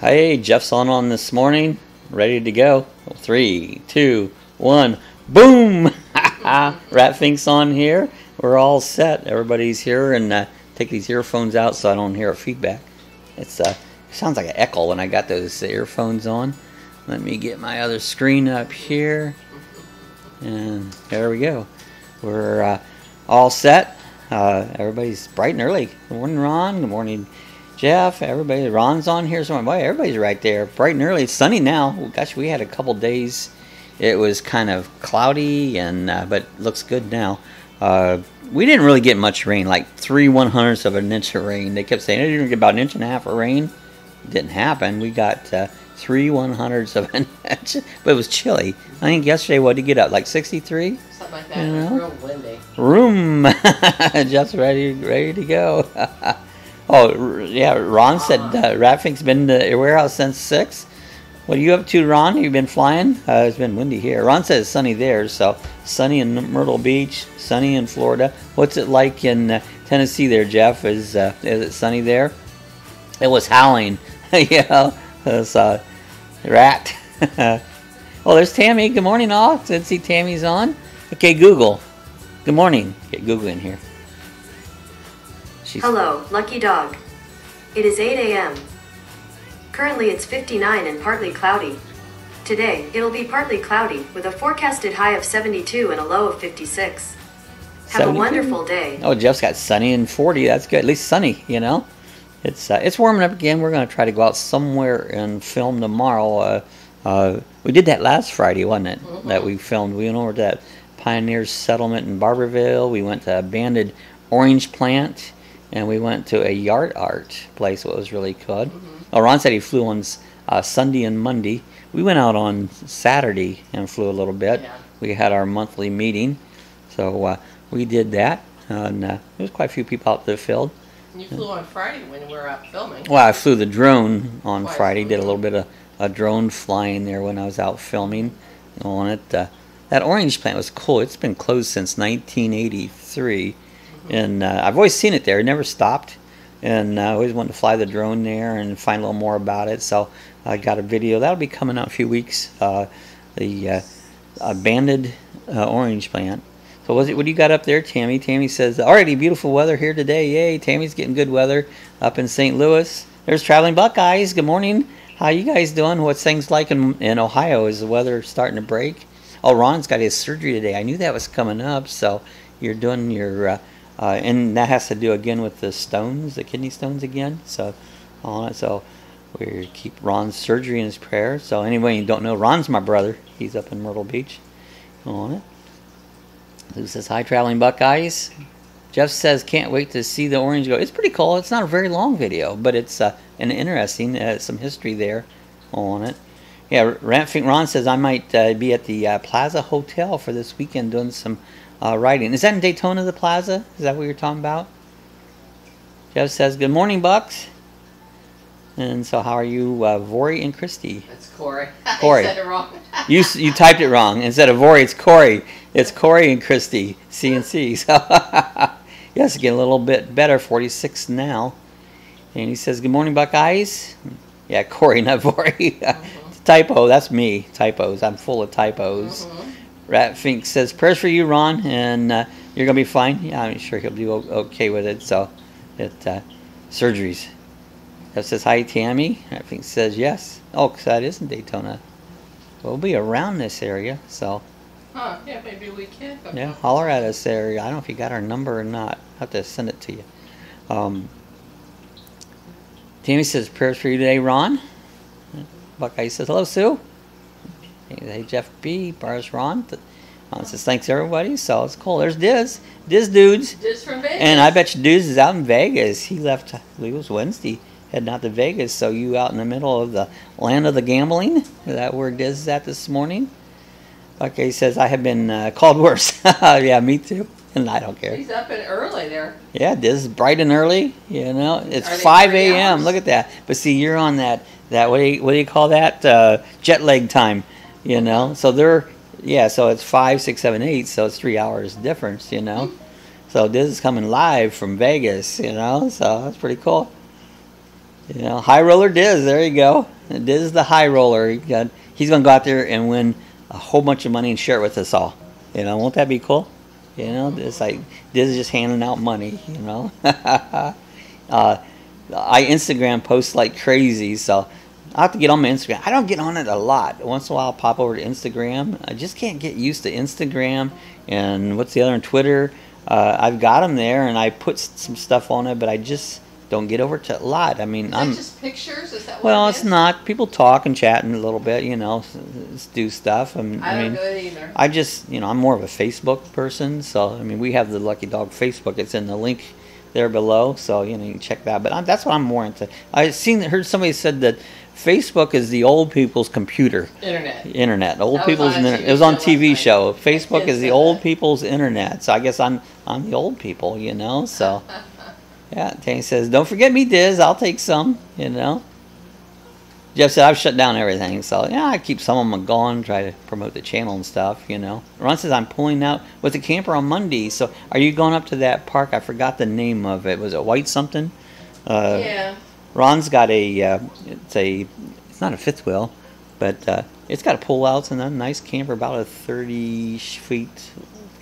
Hey, Jeff's on this morning, ready to go. 3, 2, 1, boom! Ratfink's on here. We're all set. Everybody's here, and take these earphones out so I don't hear a feedback. It sounds like an echo when I got those earphones on. Let me get my other screen up here, and there we go. We're all set. Everybody's bright and early. Good morning, Ron. Good morning, Jeff. Everybody. Ron's on here. So, boy, everybody's right there. Bright and early. It's sunny now. Gosh, we had a couple days. It was kind of cloudy, and but looks good now. We didn't really get much rain, like 3/100ths of an inch of rain. They kept saying, "You're going to get about an inch and a half of rain." It didn't happen. We got 3/100ths of an inch, but it was chilly. I think yesterday, what did you get up? Like 63? Something like that. You know? It was real windy. Room. Just ready to go. Oh, yeah, Ron said Ratfink's been to your warehouse since 6. What are you up to, Ron? You've been flying? It's been windy here. Ron says it's sunny there, so sunny in Myrtle Beach, sunny in Florida. What's it like in Tennessee there, Jeff? Is it sunny there? It was howling. Yeah, it's a rat. Oh, there's Tammy. Good morning, all. Let's see Tammy's on. Okay, Google. Good morning. Get Google in here. Hello, Lucky Dog. It is 8 a.m. Currently it's 59 and partly cloudy. Today, it'll be partly cloudy with a forecasted high of 72 and a low of 56. Have 72? A wonderful day. Oh, Jeff's got sunny and 40. That's good. At least sunny, you know. It's warming up again. We're going to try to go out somewhere and film tomorrow. We did that last Friday, wasn't it? Mm-hmm. That we filmed. We went over to that Pioneers Settlement in Barberville. We went to Abandoned Orange Plant. And we went to a yard art place. What was really good. Mm-hmm. Oh, Ron said he flew on Sunday and Monday. We went out on Saturday and flew a little bit. Yeah. We had our monthly meeting. So we did that. And there was quite a few people out there filled. And you flew on Friday when we were out filming. Well, I flew the drone on Friday. Did a little bit of a drone flying there when I was out filming on it. That orange plant was cool. It's been closed since 1983. And I've always seen it there. It never stopped. And I always wanted to fly the drone there and find a little more about it. So I got a video. That'll be coming out in a few weeks. The abandoned orange plant. So what do you got up there, Tammy? Tammy says, already beautiful weather here today. Yay, Tammy's getting good weather up in St. Louis. There's Traveling Buckeyes. Good morning. How you guys doing? What's things like in Ohio? Is the weather starting to break? Oh, Ron's got his surgery today. I knew that was coming up. So you're doing your... and that has to do again with the stones, the kidney stones again. So on it. So we keep Ron's surgery in his prayers. So anybody you don't know, Ron's my brother. He's up in Myrtle Beach. On it. Who says hi, Traveling Buckeyes? Jeff says can't wait to see the orange go. It's pretty cool. It's not a very long video, but it's an interesting some history there on it. Yeah, Ron says I might be at the Plaza Hotel for this weekend doing some writing. Is that in Daytona, the Plaza? Is that what you're talking about? Jeff says, good morning, Bucks. And so how are you, Vori and Christy? It's Corey. Corey. I said it wrong. you typed it wrong. Instead of Vori, it's Corey. It's Corey and Christy, C&C. So, yes, getting a little bit better, 46 now. And he says, good morning, Buckeyes. Yeah, Corey, not Vori. Typo, that's me, typos. I'm full of typos. Ratfink says, prayers for you, Ron, and you're going to be fine. Yeah, I'm sure he'll do okay with it. So, surgeries. That says, hi, Tammy. Ratfink says, yes. Oh, because that is in Daytona. We'll be around this area, so. Huh, yeah, maybe we can. Yeah, holler at us there. I don't know if you got our number or not. I'll have to send it to you. Tammy says, prayers for you today, Ron. Buckeye says, hello, Sue. Hey, Jeff B. Bars Ron. Says, thanks, everybody. So it's cool. There's Diz. Diz Dudes. Diz from Vegas. And I bet you Diz is out in Vegas. He left, I believe it was Wednesday, heading out to Vegas. So you out in the middle of the land of the gambling? Is that where Diz is at this morning? Buckeye says, I have been called worse. Yeah, me too. And I don't care. He's up and early there. Yeah, Diz is bright and early. You know, it's 5 a.m. Look at that. But see, you're on that what do you call that? Jet lag time. You know, so so it's 5, 6, 7, 8, so it's 3 hours difference, you know. So this is coming live from Vegas, you know, so that's pretty cool. You know, high roller Diz. There you go. Diz is the high roller. He's gonna go out there and win a whole bunch of money and share it with us all. You know, won't that be cool? You know, it's like Diz is just handing out money. You know, I Instagram post like crazy, so I have to get on my Instagram. I don't get on it a lot. Once in a while, I'll pop over to Instagram. I just can't get used to Instagram and what's the other one? Twitter. I've got them there, and I put some stuff on it, but I just don't get over to it a lot. I mean, Is that just pictures? Is that what well, it it's is? not. People talk and chat a little bit, you know, do stuff. I don't do it either. I just, you know, I'm more of a Facebook person. So, I mean, we have the Lucky Dog Facebook. It's in the link there below. So, you know, you can check that. But that's what I'm more into. Heard somebody said that Facebook is the old people's computer. Internet. Old people's internet. It was on TV show. Facebook is the old people's internet. So I guess I'm the old people, you know. So yeah, Tanny says, don't forget me, Diz. I'll take some, you know. Jeff said, I've shut down everything. So yeah, I keep some of them going, try to promote the channel and stuff, you know. Ron says, I'm pulling out with the camper on Monday. So are you going up to that park? I forgot the name of it. Was it White something? Yeah. Ron's got it's not a fifth wheel, but it's got a pull-outs and a nice camper, about a 30 feet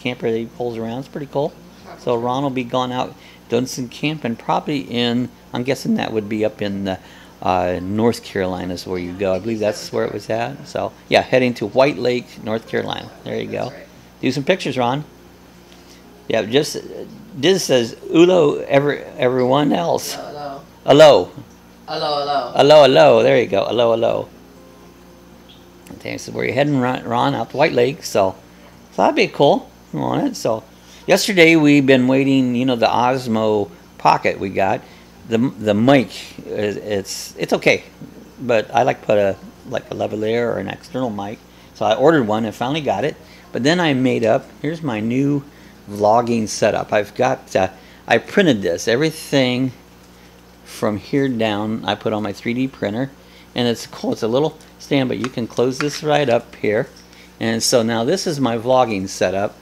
camper that he pulls around. It's pretty cool. So Ron will be going out doing some camping, probably in, I'm guessing that would be up in North Carolina is where you go. I believe that's where it was at. So yeah, heading to White Lake, North Carolina. There you go. Right. Do some pictures, Ron. Yeah, just Diz says, Ulo, everyone else. Hello. Hello. There you go. Hello. Okay, so we're heading Ron out to White Lake. So that'd be cool. I want it. So yesterday we've been waiting. You know, the Osmo Pocket we got. The mic, it's okay, but I like to put a lavalier or an external mic. So I ordered one and finally got it. But then I made up. Here's my new vlogging setup. I've got. I printed this everything. From here down, I put on my 3D printer, and it's cool. It's a little stand, but you can close this right up here. And so now this is my vlogging setup.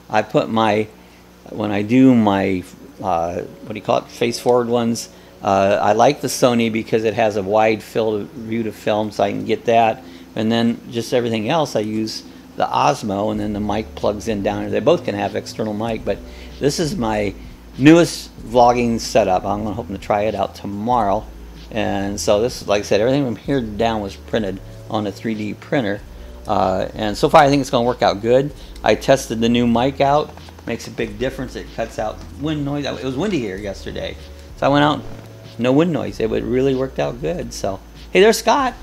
I put when I do my what do you call it, face forward ones, I like the Sony because it has a wide field view to film, so I can get that. And then just everything else, I use the Osmo, and then the mic plugs in down here. They both can have external mic, but this is my newest vlogging setup. I'm hoping to try it out tomorrow. And so this, like I said, everything from here down was printed on a 3D printer. And so far I think it's going to work out good. I tested the new mic out. Makes a big difference. It cuts out wind noise. It was windy here yesterday. So I went out, no wind noise. It really worked out good. So, hey, there's Scott.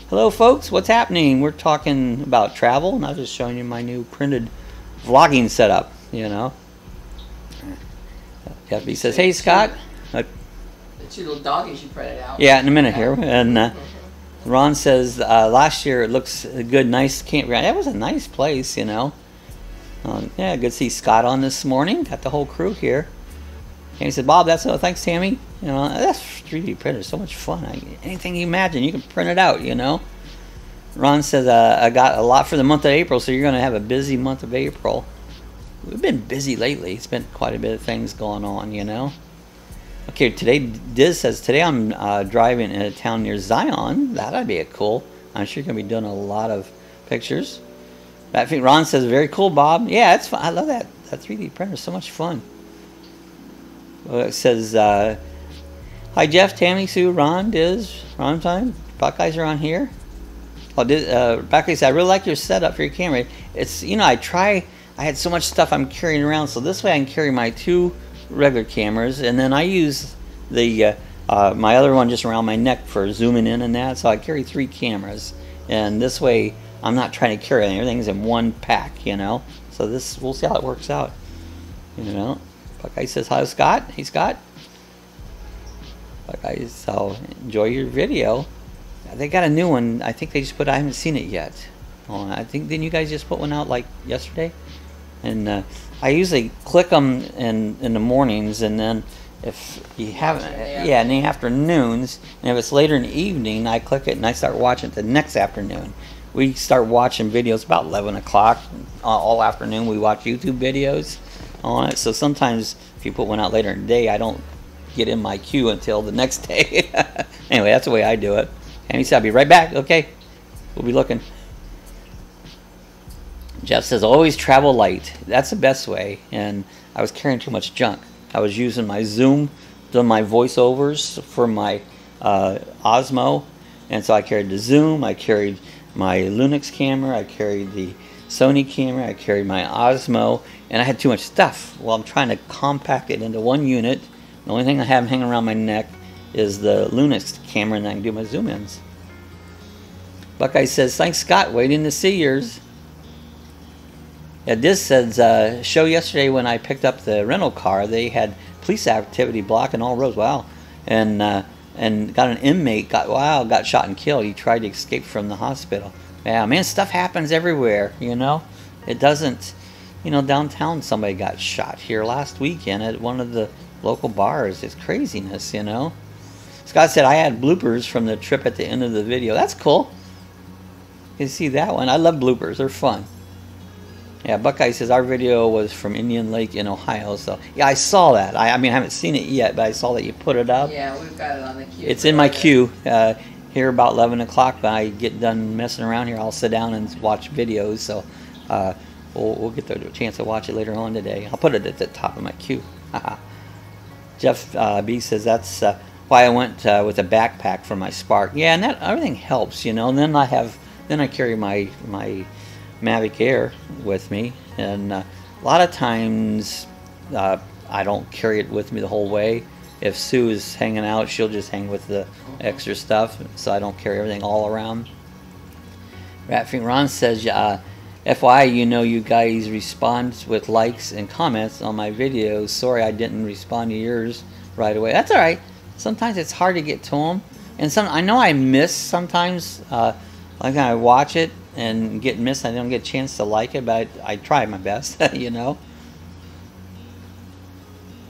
Hello, folks. What's happening? We're talking about travel, and I was just showing you my new printed vlogging setup, you know. He says, hey, Scott. The two little doggies you printed out. Yeah, in a minute here. And Ron says, last year it looks good, nice campground. That was a nice place, you know. Yeah, good to see Scott on this morning. Got the whole crew here. And he said, Bob, thanks, Tammy. You know, that's 3D printer, so much fun. Anything you imagine, you can print it out, you know. Ron says, I got a lot for the month of April, so you're going to have a busy month of April. We've been busy lately. It's been quite a bit of things going on, you know. Okay, today, Diz says, today I'm driving in a town near Zion. That'd be cool. I'm sure you're going to be doing a lot of pictures. I think Ron says, very cool, Bob. Yeah, it's fun. I love that 3D printer. It's so much fun. It says, hi, Jeff, Tammy, Sue, Ron, Diz, Ron time. Buckeyes are on here. Oh, Buckeye said, I really like your setup for your camera. It's, you know, I had so much stuff I'm carrying around, so this way I can carry my two regular cameras, and then I use the my other one just around my neck for zooming in and that, so I carry 3 cameras, and this way I'm not trying to carry anything. Everything's in one pack, you know. So this, we'll see how it works out, you know. Buckeye says, hi, Scott. Hey, Scott. Buckeye, so enjoy your video. They got a new one. I think they just put, I haven't seen it yet. Oh, I think, didn't you guys just put one out like yesterday? And I usually click them in the mornings, and then if you haven't, yeah, in the afternoons, and if it's later in the evening, I click it and I start watching it the next afternoon. We start watching videos about 11 o'clock all afternoon. We watch YouTube videos on it. So sometimes if you put one out later in the day, I don't get in my queue until the next day. Anyway, that's the way I do it. And he said, I'll be right back. Okay, we'll be looking. Jeff says, always travel light. That's the best way. And I was carrying too much junk. I was using my Zoom, doing my voiceovers for my Osmo. And so I carried the Zoom, I carried my Lumix camera, I carried the Sony camera, I carried my Osmo, and I had too much stuff. Well, I'm trying to compact it into one unit. The only thing I have hanging around my neck is the Lumix camera, and I can do my zoom ins. Buckeye says, thanks Scott, waiting to see yours. Yeah, this says, show yesterday when I picked up the rental car, they had police activity blocking all roads. Wow. And got an inmate, got shot and killed. He tried to escape from the hospital. Yeah, man, stuff happens everywhere, you know. It doesn't, you know, downtown somebody got shot here last weekend at one of the local bars. It's craziness, you know. Scott said, I had bloopers from the trip at the end of the video. That's cool. You can see that one. I love bloopers. They're fun. Yeah, Buckeye says, our video was from Indian Lake in Ohio. So, yeah, I saw that. I mean, I haven't seen it yet, but I saw that you put it up. Yeah, we've got it on the queue. It's in my queue. Here about 11 o'clock, when I get done messing around here, I'll sit down and watch videos. So we'll get the chance to watch it later on today. I'll put it at the top of my queue. Jeff B says, that's why I went with a backpack for my Spark. Yeah, and that everything helps, you know. And then I carry my Mavic Air with me, and a lot of times I don't carry it with me the whole way. If Sue is hanging out, she'll just hang with the extra stuff, so I don't carry everything all around. Ratfing Ron says, FYI, you know, you guys respond with likes and comments on my videos. Sorry I didn't respond to yours right away. That's all right. Sometimes it's hard to get to them, and I know I miss sometimes. Like I watch it and get missed. I don't get a chance to like it, but I try my best, you know.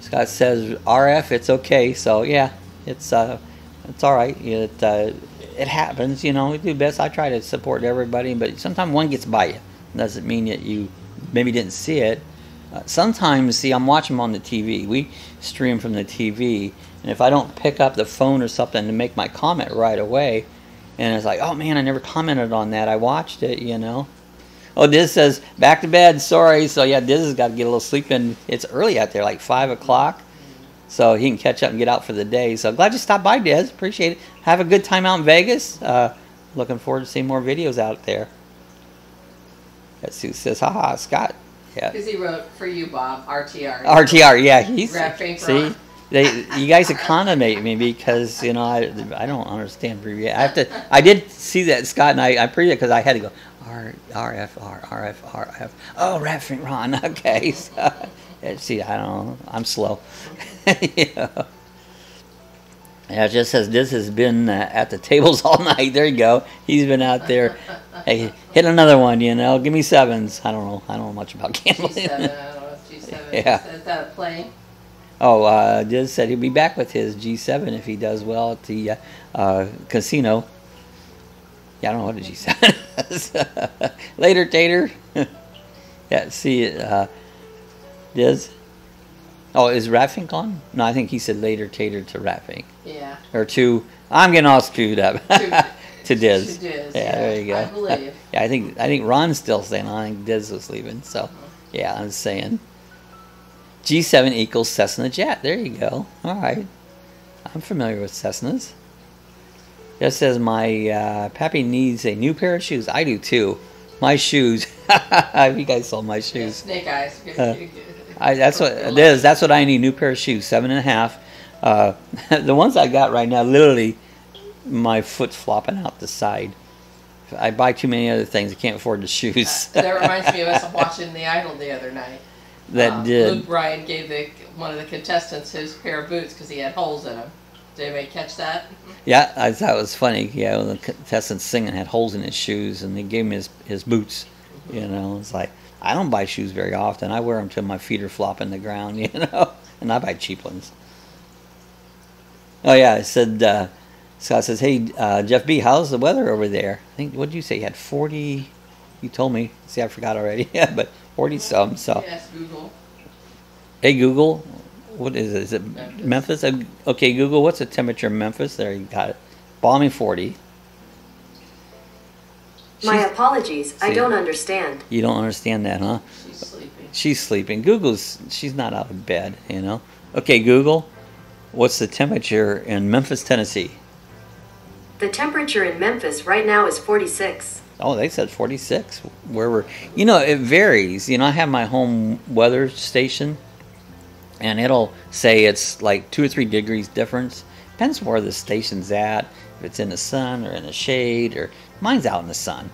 Scott says, RF, it's okay. So yeah, it's all right. It happens, you know. We do best. I try to support everybody, but sometimes one gets by you. Doesn't mean that you maybe didn't see it. Sometimes, see, I'm watching them on the TV. We stream from the TV, and if I don't pick up the phone or something to make my comment right away, and it's like, oh man, I never commented on that. I watched it, you know. Oh, Diz says, back to bed, sorry. So yeah, Diz has got to get a little sleep in. It's early out there, like 5 o'clock. So he can catch up and get out for the day. So glad you stopped by, Diz. Appreciate it. Have a good time out in Vegas. Looking forward to seeing more videos out there. That Sue says, haha, Scott. Yeah. Because he wrote for you, Bob, RTR. RTR, yeah. He's, see, you guys accommodate me because, you know, I don't understand abbreviation. I did see that, Scott, and I appreciate it because I had to go, RF. Oh, Raphael Ron. Okay. So, see, I don't know. I'm slow. You know. Yeah, it just says this has been at the tables all night. There you go. He's been out there. Hey, hit another one, you know. Give me sevens. I don't know much about gambling. G7, I don't know if G7. Yeah. Is that a plane? Oh, Diz said he'll be back with his G7 if he does well at the casino. Yeah, I don't know what a G7 is. Later, Tater. Yeah, see, Diz. Oh, is Raffink on? No, I think he said later, Tater to Raffink. Yeah. Or to, I'm getting all screwed up. To Diz. Yeah, there you go. I believe. Yeah, I think Ron's still staying on. I think Diz was leaving. So, yeah, I'm saying. G7 equals Cessna Jet. There you go. All right. I'm familiar with Cessnas. Just says my pappy needs a new pair of shoes. I do too. My shoes. You guys saw my shoes. Yeah, snake eyes. That's what it is. That's what I need. New pair of shoes. 7.5. The ones I got right now, literally, my foot's flopping out the side. I buy too many other things. I can't afford the shoes. That reminds me of us watching The Idol the other night. That did. Luke Bryan gave one of the contestants his pair of boots because he had holes in them. Did anybody catch that? Yeah, I thought it was funny. Yeah, when the contestant singing had holes in his shoes, and they gave him his boots. You know, it's like, I don't buy shoes very often. I wear them till my feet are flopping the ground, you know, and I buy cheap ones. Oh, yeah, I said, Scott says, hey, Jeff B., how's the weather over there? I think, what did you say? You had 40, you told me. See, I forgot already. Yeah, but 40-some, so. Yes, Google. Hey, Google, What is it? Is it Memphis. Memphis? Okay, Google, what's the temperature in Memphis? There, you got it. Balmy 40. My apologies, I See? don't understand. You don't understand that, huh? She's sleeping. She's sleeping. She's not out of bed, you know. Okay, Google, what's the temperature in Memphis, Tennessee? The temperature in Memphis right now is 46. Oh, they said 46. Where we're, you know, it varies. You know, I have my home weather station, and it'll say it's like 2 or 3 degrees difference. Depends where the station's at. If it's in the sun or in the shade, or mine's out in the sun.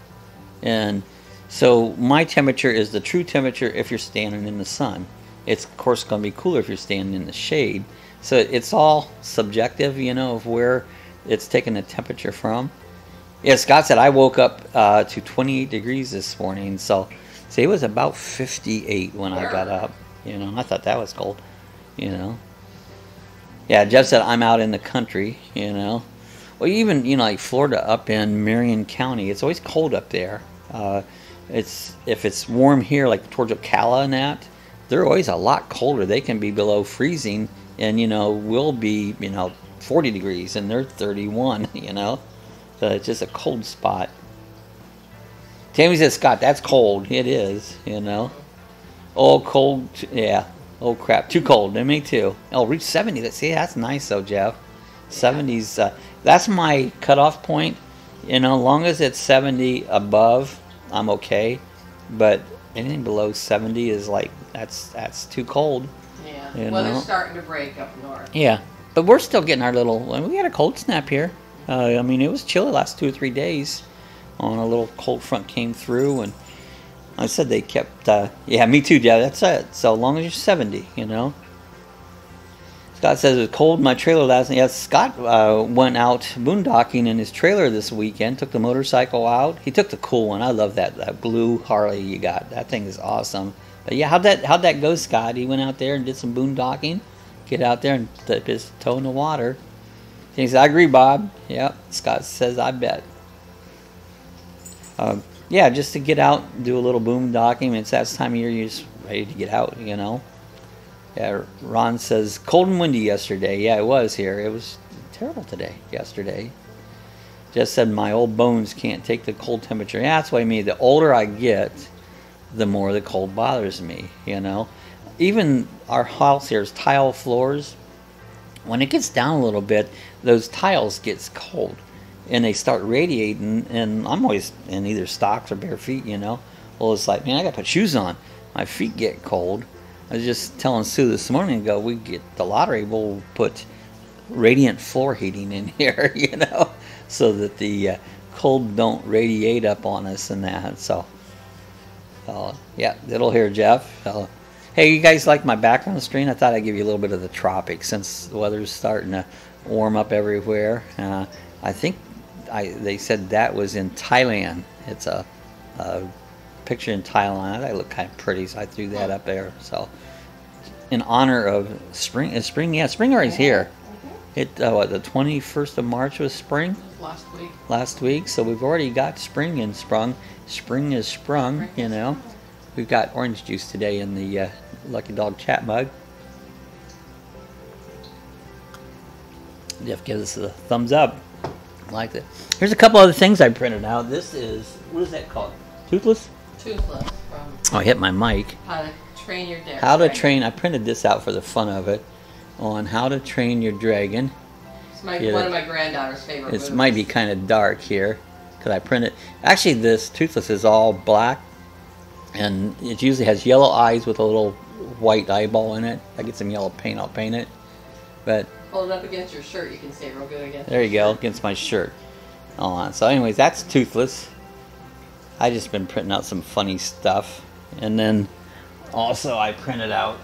And so my temperature is the true temperature if you're standing in the sun. It's of course going to be cooler if you're standing in the shade. So it's all subjective, you know, of where it's taking the temperature from. Yeah, Scott said I woke up to 28 degrees this morning. So see, it was about 58 when I got up. You know, I thought that was cold. You know. Yeah, Jeff said I'm out in the country. You know. Well, even, you know, like Florida, up in Marion County, it's always cold up there. If it's warm here, like towards Ocala and that, they're always a lot colder. They can be below freezing, and you know, we'll be, you know, 40 degrees, and they're 31. You know, so it's just a cold spot. Tammy says, Scott, that's cold. It is. You know, oh, cold. Yeah. Oh crap, too cold. Me too. Oh, reach 70. Let's see. That's nice though, Jeff. 70s. That's my cutoff point. You know, long as it's 70 above, I'm okay. But anything below 70 is like that's too cold. Yeah. You Weather's know? starting to break up north. Yeah, but we're still getting our little. We had a cold snap here. I mean, it was chilly last 2 or 3 days. On a little cold front came through, and I said they kept. Yeah, me too, Jeff. That's it. So long as you're 70, you know. Scott says it was cold in my trailer last night. Yes, Scott went out boondocking in his trailer this weekend. Took the motorcycle out. He took the cool one. I love that blue Harley you got. That thing is awesome. But yeah, how'd that go, Scott? He went out there and did some boondocking. Get out there and dip his toe in the water. He said, "I agree, Bob." Yep. Scott says, "I bet." Yeah, just to get out, and do a little boondocking. It's that time of year you're just ready to get out, you know. Yeah, Ron says, cold and windy yesterday. Yeah, it was here. It was terrible today, yesterday. Just said, my old bones can't take the cold temperature. Yeah, that's what I mean. The older I get, the more the cold bothers me, you know. Even our house here is tile floors. When it gets down a little bit, those tiles gets cold. And they start radiating, and I'm always in either stocks or bare feet, you know. Well, it's like, man, I got to put shoes on. My feet get cold. I was just telling Sue this morning ago, we get the lottery, we'll put radiant floor heating in here, you know, so that the cold don't radiate up on us and that. So, yeah, it'll hear Jeff. Hey, you guys like my background screen? I thought I'd give you a little bit of the tropics since the weather's starting to warm up everywhere. I think they said that was in Thailand. It's a picture in Thailand. That looked kind of pretty, so I threw that up there. So, in honor of spring, is spring? Yeah, spring already's here. It what, the 21st of March was spring. Last week. Last week, so we've already got spring and sprung. Spring is sprung, you know. We've got orange juice today in the Lucky Dog chat mug. Jeff gives us a thumbs up. I like it. Here's a couple other things I printed out. This is, what is that called? Toothless? Toothless from Oh, I hit my mic. How to Train Your Dragon. How to train, I printed this out for the fun of it, on how to train your dragon. It's one of my granddaughter's favorite movies. It might be kind of dark here, because I printed, actually this Toothless is all black, and it usually has yellow eyes with a little white eyeball in it. I get some yellow paint, I'll paint it. But hold it up against your shirt, you can see it real good against there you go, against my shirt. Hold on. So anyways, that's Toothless. I just been printing out some funny stuff. And then also I printed out,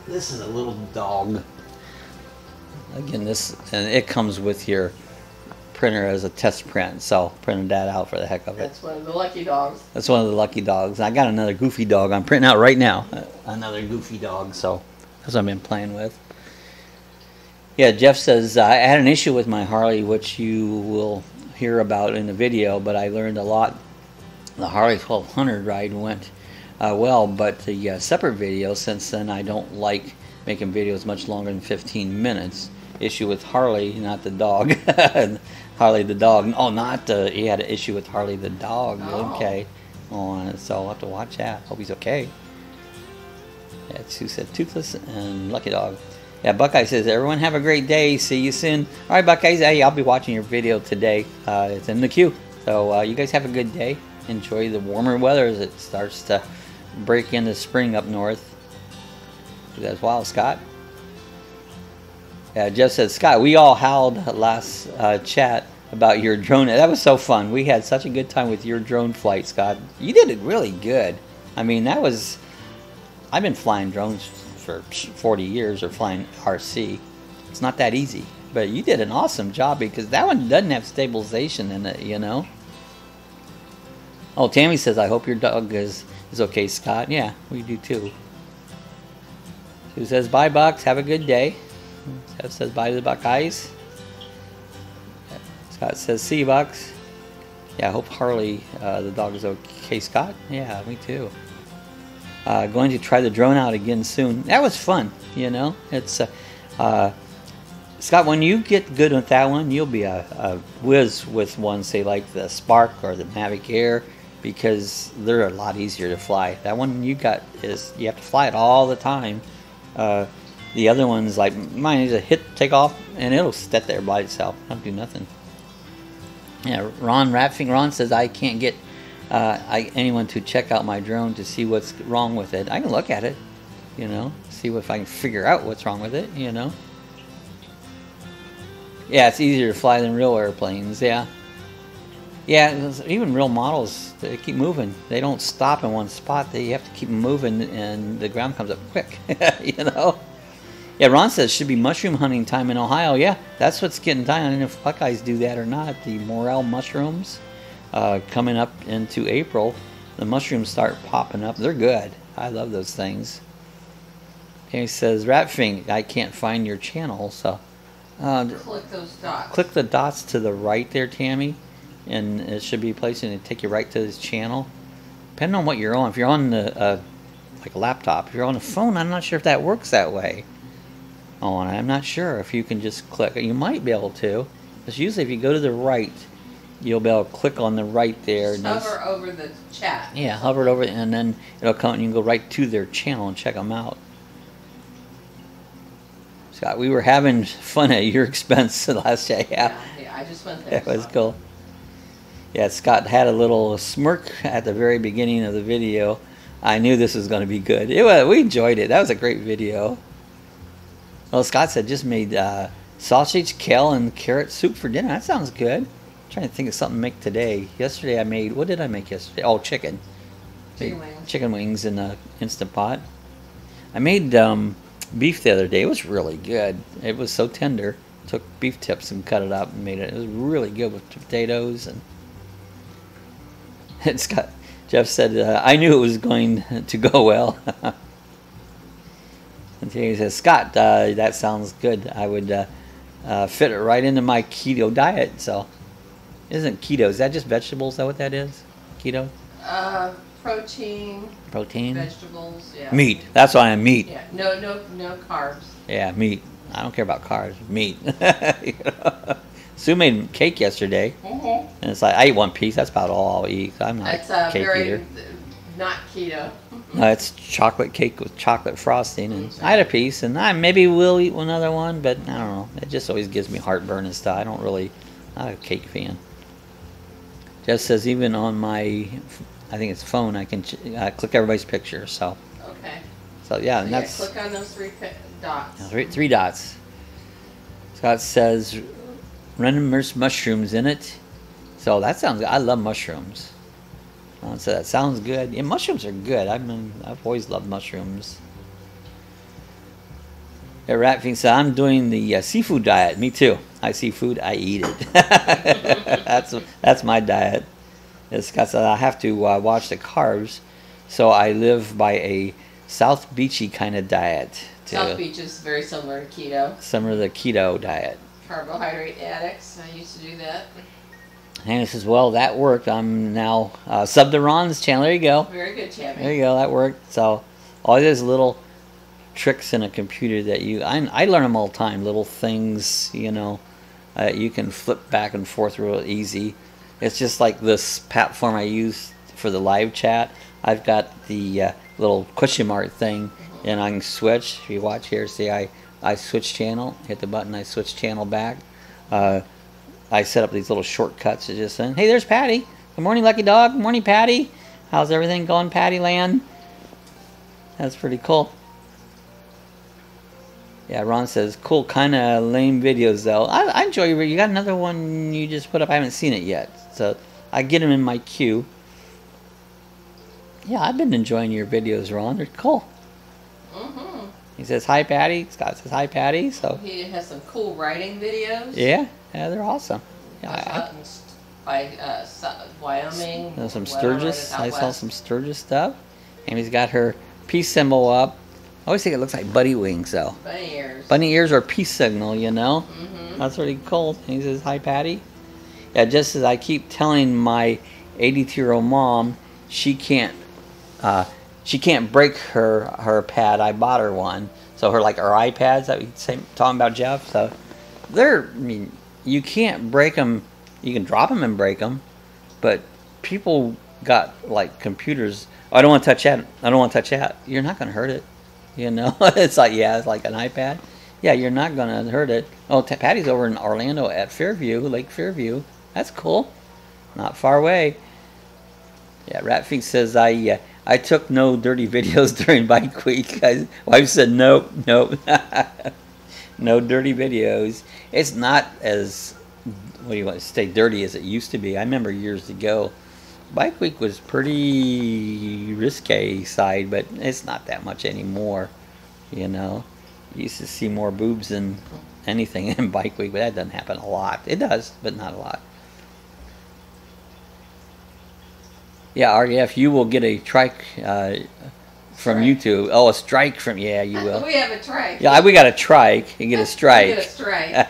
this is a little dog. Again, this, and it comes with your printer as a test print, so printed that out for the heck of it. That's one of the lucky dogs. That's one of the lucky dogs. I got another goofy dog I'm printing out right now. Another goofy dog, so that's what I've been playing with. Yeah, Jeff says, I had an issue with my Harley, which you will hear about in the video, but I learned a lot. The Harley 1200 ride went well, but the separate video, since then I don't like making videos much longer than 15 minutes. Issue with Harley, not the dog. Harley the dog. Oh, not he had an issue with Harley the dog. Oh. Okay. Oh, so I'll have to watch that. Hope he's okay. Yeah, Sue said Toothless and Lucky Dog. Yeah, Buckeye says, everyone have a great day. See you soon. All right, Buckeye. Hey, I'll be watching your video today. It's in the queue. So you guys have a good day. Enjoy the warmer weather as it starts to break into spring up north. That's wild, Scott. Yeah, Jeff said, Scott, we all howled last chat about your drone. That was so fun. We had such a good time with your drone flight, Scott. You did it really good. I mean, that was... I've been flying drones for 40 years, or flying RC. It's not that easy. But you did an awesome job, because that one doesn't have stabilization in it, you know? Oh, Tammy says, I hope your dog is okay, Scott. Yeah, we do too. Sue says, bye, Bucks. Have a good day. Seth says, bye to the Buckeyes. Scott says, see you, Bucks. Yeah, I hope Harley, the dog, is okay, Scott. Yeah, me too. Going to try the drone out again soon. That was fun, you know. It's Scott, when you get good with that one, you'll be a whiz with one, say like the Spark or the Mavic Air, because they're a lot easier to fly. That one you got is, you have to fly it all the time. The other ones, like mine, is a hit, take off, and it'll sit there by itself. Don't do nothing. Yeah, Ron says, I can't get anyone to check out my drone to see what's wrong with it. I can look at it, you know, see if I can figure out what's wrong with it, you know. Yeah, it's easier to fly than real airplanes, yeah. Yeah, even real models, they keep moving. They don't stop in one spot. They have to keep moving, and the ground comes up quick, you know. Yeah, Ron says, should be mushroom hunting time in Ohio. Yeah, that's what's getting time. I don't know if Buckeyes do that or not. The morel mushrooms coming up into April. The mushrooms start popping up. They're good. I love those things. Okay, he says, Ratfink, I can't find your channel, so... click those dots. Click the dots to the right there, Tammy, and it should be placed and take you right to this channel. Depending on what you're on. If you're on the like a laptop, if you're on a phone, I'm not sure if that works that way. Oh, and I'm not sure if you can just click. You might be able to. Because usually if you go to the right, you'll be able to click on the right there. Just hover over the chat. Yeah, hover it over, and then it'll come and you can go right to their channel and check them out. Scott, we were having fun at your expense the last day. Yeah, I just went there. That was cool. Yeah, Scott had a little smirk at the very beginning of the video. I knew this was going to be good. We enjoyed it. That was a great video. Well, Scott said just made sausage, kale, and carrot soup for dinner. That sounds good. I'm trying to think of something to make today. Yesterday I made, what did I make yesterday? Oh, chicken. Chicken wings in an Instant Pot. I made beef the other day. It was really good. It was so tender. Took beef tips and cut it up and made it. It was really good with potatoes. And Scott, Jeff said, I knew it was going to go well. And he says, Scott, that sounds good. I would fit it right into my keto diet. So, isn't keto, is that just vegetables? Is that what that is? Keto? Protein. Protein? Vegetables, yeah. Meat. That's why I'm meat. Yeah, no carbs. Yeah, meat. I don't care about carbs. Meat. You know? Sue made cake yesterday. And it's like, I eat one piece. That's about all I'll eat. I'm not a cake eater. Not keto. It's chocolate cake with chocolate frosting, and I had a piece, and I maybe will eat another one, but I don't know. It just always gives me heartburn and stuff. I don't really, not a cake fan. Jeff says even on my, I think it's phone, I can click everybody's picture. So. Okay. So yeah, so and that's. Click on those three dots. Three dots. Scott says, random mushrooms in it. So that sounds good. I love mushrooms. So that sounds good. Yeah, mushrooms are good. I've always loved mushrooms. Yeah, Ratfink said, I'm doing the seafood diet. Me too. I see food, I eat it. That's my diet. Scott said, I have to watch the carbs, so I live by a South Beachy kind of diet. South Beach is very similar to keto. Similar to the keto diet. Carbohydrate addicts. I used to do that. Hannah says, well, that worked. I'm now sub to Ron's channel. There you go. Very good, Tammy. There you go. That worked. So all it is a little tricks in a computer that I learn them all the time. Little things, you know, you can flip back and forth real easy. It's just like this platform I use for the live chat. I've got the little question mark thing, and I can switch. If you watch here, see I switch channel, hit the button, I switch channel back. I set up these little shortcuts to just saying, hey, there's Patty. Good morning, Lucky Dog. Good morning, Patty. How's everything going, Patty Land? That's pretty cool. Yeah, Ron says, cool, kind of lame videos, though. I enjoy your video. You got another one you just put up. I haven't seen it yet. So I get them in my queue. Yeah, I've been enjoying your videos, Ron. They're cool. Mm-hmm. He says, hi, Patty. Scott says, hi, Patty. So he has some cool writing videos. Yeah, they're awesome. Yeah, Wyoming. Some Sturgis. I saw some Sturgis stuff. Amy's got her peace symbol up. I always think it looks like bunny wings, though. Bunny ears. Bunny ears are peace signal, you know? Mm-hmm. That's pretty cool. And he says, hi, Patty. Yeah, just as I keep telling my 82-year-old mom, she can't break her pad. I bought her one. So her iPads that we talking about, Jeff. So I mean, you can't break them. You can drop them and break them, but people got like computers. Oh, I don't want to touch that. I don't want to touch that. You're not going to hurt it. You know, it's like an iPad. Yeah, you're not going to hurt it. Oh, Patty's over in Orlando at Fairview, Lake Fairview. That's cool. Not far away. Yeah, Ratfeet says, I took no dirty videos during Bike Week. Wife said, nope. No dirty videos. It's not as, what do you want to say, dirty as it used to be. I remember years ago, Bike Week was pretty risque side, but it's not that much anymore, you know. You used to see more boobs than anything in Bike Week, but that doesn't happen a lot. It does, but not a lot. Yeah, RDF, you will get a trike from YouTube. Oh, a strike from, yeah, you will. We have a trike. Yeah, we got a trike. You get a strike. Get a strike.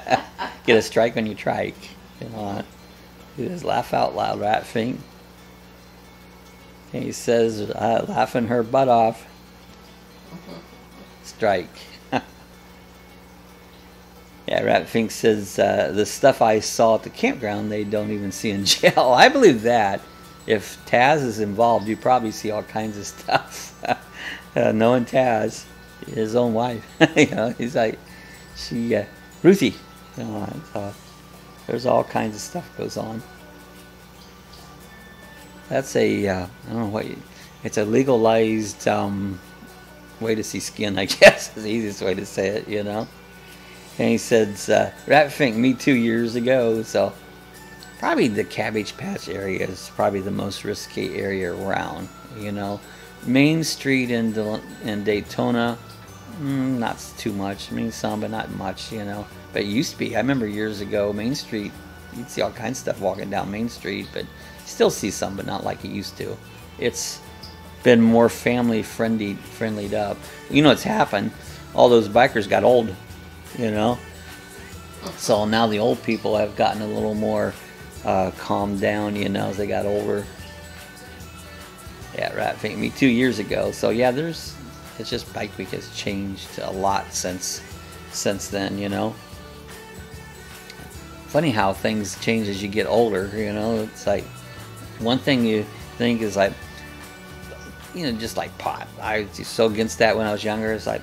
Get a strike when you trike. You know, you just laugh out loud, Ratfink. And he says, laughing her butt off. Strike. Yeah, Ratfink says, the stuff I saw at the campground, they don't even see in jail. I believe that. If Taz is involved, you probably see all kinds of stuff. Knowing Taz, his own wife, you know, he's like, Ruthie, you know, so there's all kinds of stuff goes on. That's I don't know what, it's a legalized way to see skin, I guess, is the easiest way to say it, you know. And he says, Ratfink, me 2 years ago, so probably the Cabbage Patch area is probably the most risky area around, you know. Main Street in Daytona, not too much. I mean, some, but not much, you know. But it used to be, I remember years ago, Main Street, you'd see all kinds of stuff walking down Main Street, but you still see some, but not like it used to. It's been more family-friendlied up. You know what's happened? All those bikers got old, you know. So now the old people have gotten a little more calmed down, you know, as they got older. Yeah, right. Me 2 years ago. So yeah, it's just Bike Week has changed a lot since then, you know. Funny how things change as you get older, you know. It's like one thing you think is like, you know, just like pot. I was so against that when I was younger. It's like,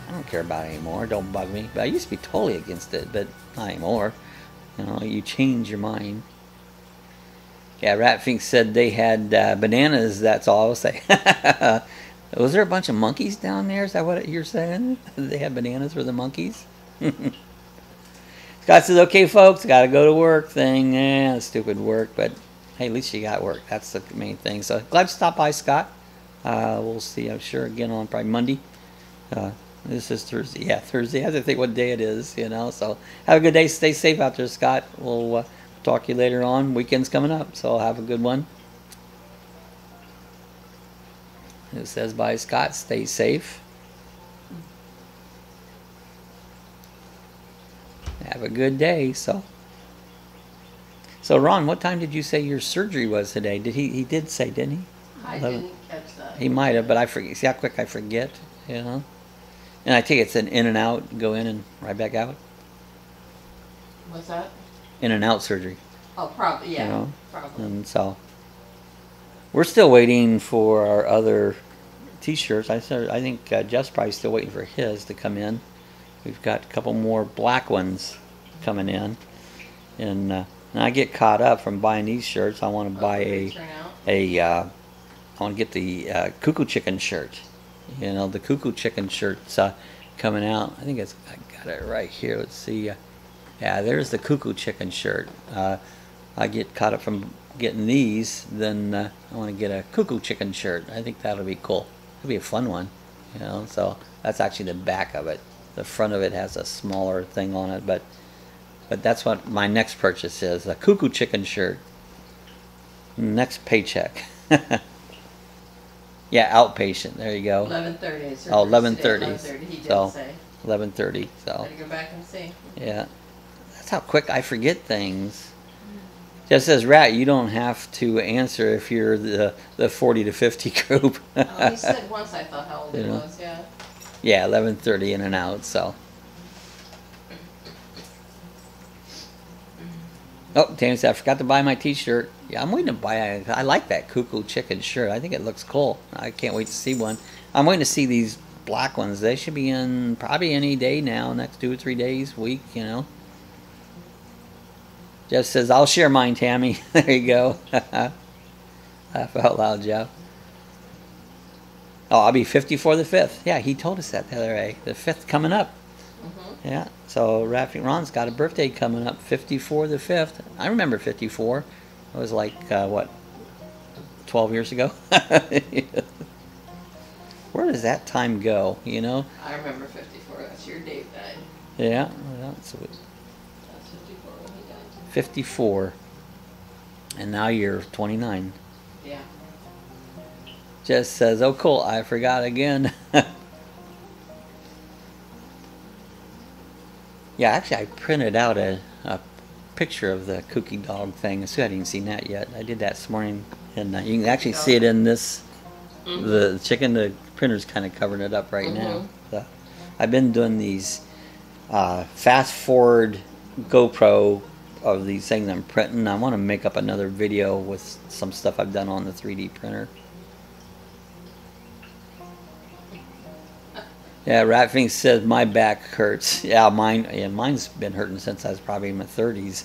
I don't care about it anymore. Don't bug me. But I used to be totally against it, but not anymore. You know, you change your mind. Yeah, Ratfink said they had bananas, that's all I'll say. Was there a bunch of monkeys down there? Is that what you're saying? They had bananas for the monkeys? Scott says, okay, folks, got to go to work thing. Yeah, stupid work, but hey, at least you got work. That's the main thing. So glad to stop by, Scott. We'll see, I'm sure, again on probably Monday. This is Thursday. Yeah, Thursday. I have to think what day it is, you know. So have a good day. Stay safe out there, Scott. We'll talk to you later on. Weekend's coming up, so have a good one. It says by Scott, stay safe. Have a good day. So Ron, what time did you say your surgery was today? He did say, didn't he? I didn't catch that. He might have, but I forget. See how quick I forget, you know. And I take it's an in and out, go in and right back out. What's that? In and out surgery. Oh, probably, yeah. You know? Probably. And so we're still waiting for our other T-shirts. I think Jeff's probably still waiting for his to come in. We've got a couple more black ones coming in, and I get caught up from buying these shirts. I want to buy I want to get the Cuckoo Chicken shirt. You know, the Cuckoo Chicken shirt's coming out. I think I got it right here. Let's see. Yeah, there's the Cuckoo Chicken shirt. I get caught up from getting these, then I want to get a Cuckoo Chicken shirt. I think that'll be cool. It'll be a fun one, you know. So that's actually the back of it. The front of it has a smaller thing on it, but that's what my next purchase is, a Cuckoo Chicken shirt. Next paycheck. Yeah, outpatient. There you go. 11:30. Oh, 11:30. 11:30. He did So say. 11:30. So. Gotta go back and see. Yeah, that's how quick I forget things. Just says, Rat, you don't have to answer if you're the 40 to 50 group. Oh, he said once. I thought how old You he know. was. Yeah. Yeah, 11:30 in and out. So. Oh, Tammy said, I forgot to buy my T-shirt. Yeah, I'm waiting to buy it. I like that Cuckoo Chicken shirt. I think it looks cool. I can't wait to see one. I'm waiting to see these black ones. They should be in probably any day now, next 2 or 3 days, week, you know. Jeff says, I'll share mine, Tammy. There you go. Laugh out loud, Jeff. Oh, I'll be 54 the 5th. Yeah, he told us that the other day. The 5th coming up. Mm-hmm. Yeah, so Ron's got a birthday coming up, 54 the 5th. I remember 54. It was like, what, 12 years ago? Where does that time go, you know? I remember 54. That's your date died. Yeah, That's 54 when he died. 54. And now you're 29. Yeah. Just says, oh cool, I forgot again. Yeah, actually I printed out a picture of the cookie dog thing. So I hadn't even seen that yet. I did that this morning, and you can actually see it in this, the chicken. The printer's kind of covering it up right now. So I've been doing these fast forward GoPro of these things I'm printing. I want to make up another video with some stuff I've done on the 3D printer. Yeah, Ratfink says my back hurts. Yeah, mine's been hurting since I was probably in my 30s.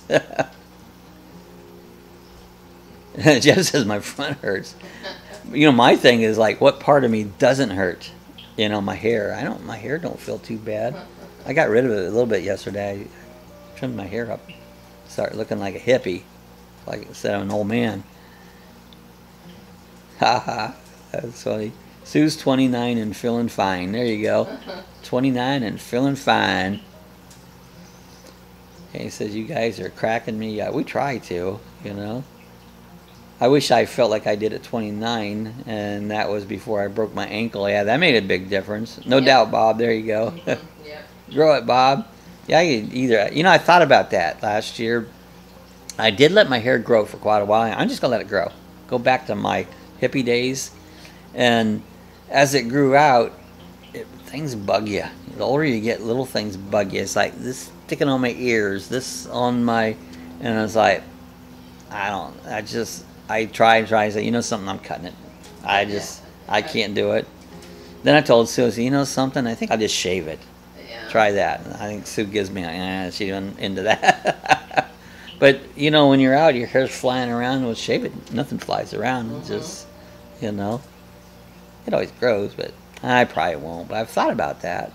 Jeff says my front hurts. You know, my thing is like, what part of me doesn't hurt? You know, my hair. My hair don't feel too bad. I got rid of it a little bit yesterday. I trimmed my hair up, started looking like a hippie, like instead of an old man. Haha, that's funny. Sue's 29 and feeling fine. There you go. 29 and feeling fine. And he says, you guys are cracking me. Yeah, we try to, you know. I wish I felt like I did at 29, and that was before I broke my ankle. Yeah, that made a big difference. No doubt, Bob. There you go. Yep. Grow it, Bob. Yeah, either. You know, I thought about that last year. I did let my hair grow for quite a while. I'm just going to let it grow. Go back to my hippie days. And as it grew out, things bug you. The older you get, little things bug you. It's like this sticking on my ears, this on my, and I was like, I try, say, you know something, I'm cutting it. I can't do it. Then I told Susie, you know something, I think I'll just shave it. Yeah. Try that. And I think Sue gives me, she wasn't into that. But, you know, when you're out, your hair's flying around, well, shave it, nothing flies around. It's just, you know. It always grows, but I probably won't. But I've thought about that.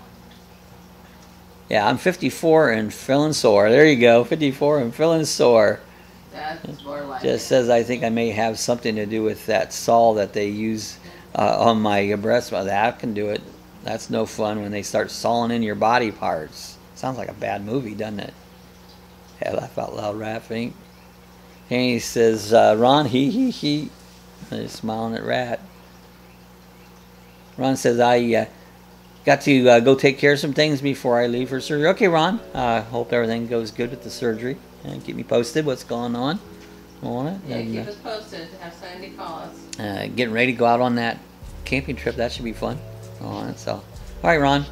Yeah, I'm 54 and feeling sore. There you go, 54 and feeling sore. That's more like Just it. says I think I may have something to do with that saw that they use on my breast. Well, that can do it. That's no fun when they start sawing in your body parts. Sounds like a bad movie, doesn't it? Yeah, laugh out loud, Raffink. And he says, Ron, he. And he's smiling at Rat. Ron says, I got to go take care of some things before I leave for surgery. Okay, Ron. Hope everything goes good with the surgery. And keep me posted what's going on it. Yeah, And, keep us posted. Have Sandy call us. getting ready to go out on that camping trip. That should be fun. So, all right, Ron.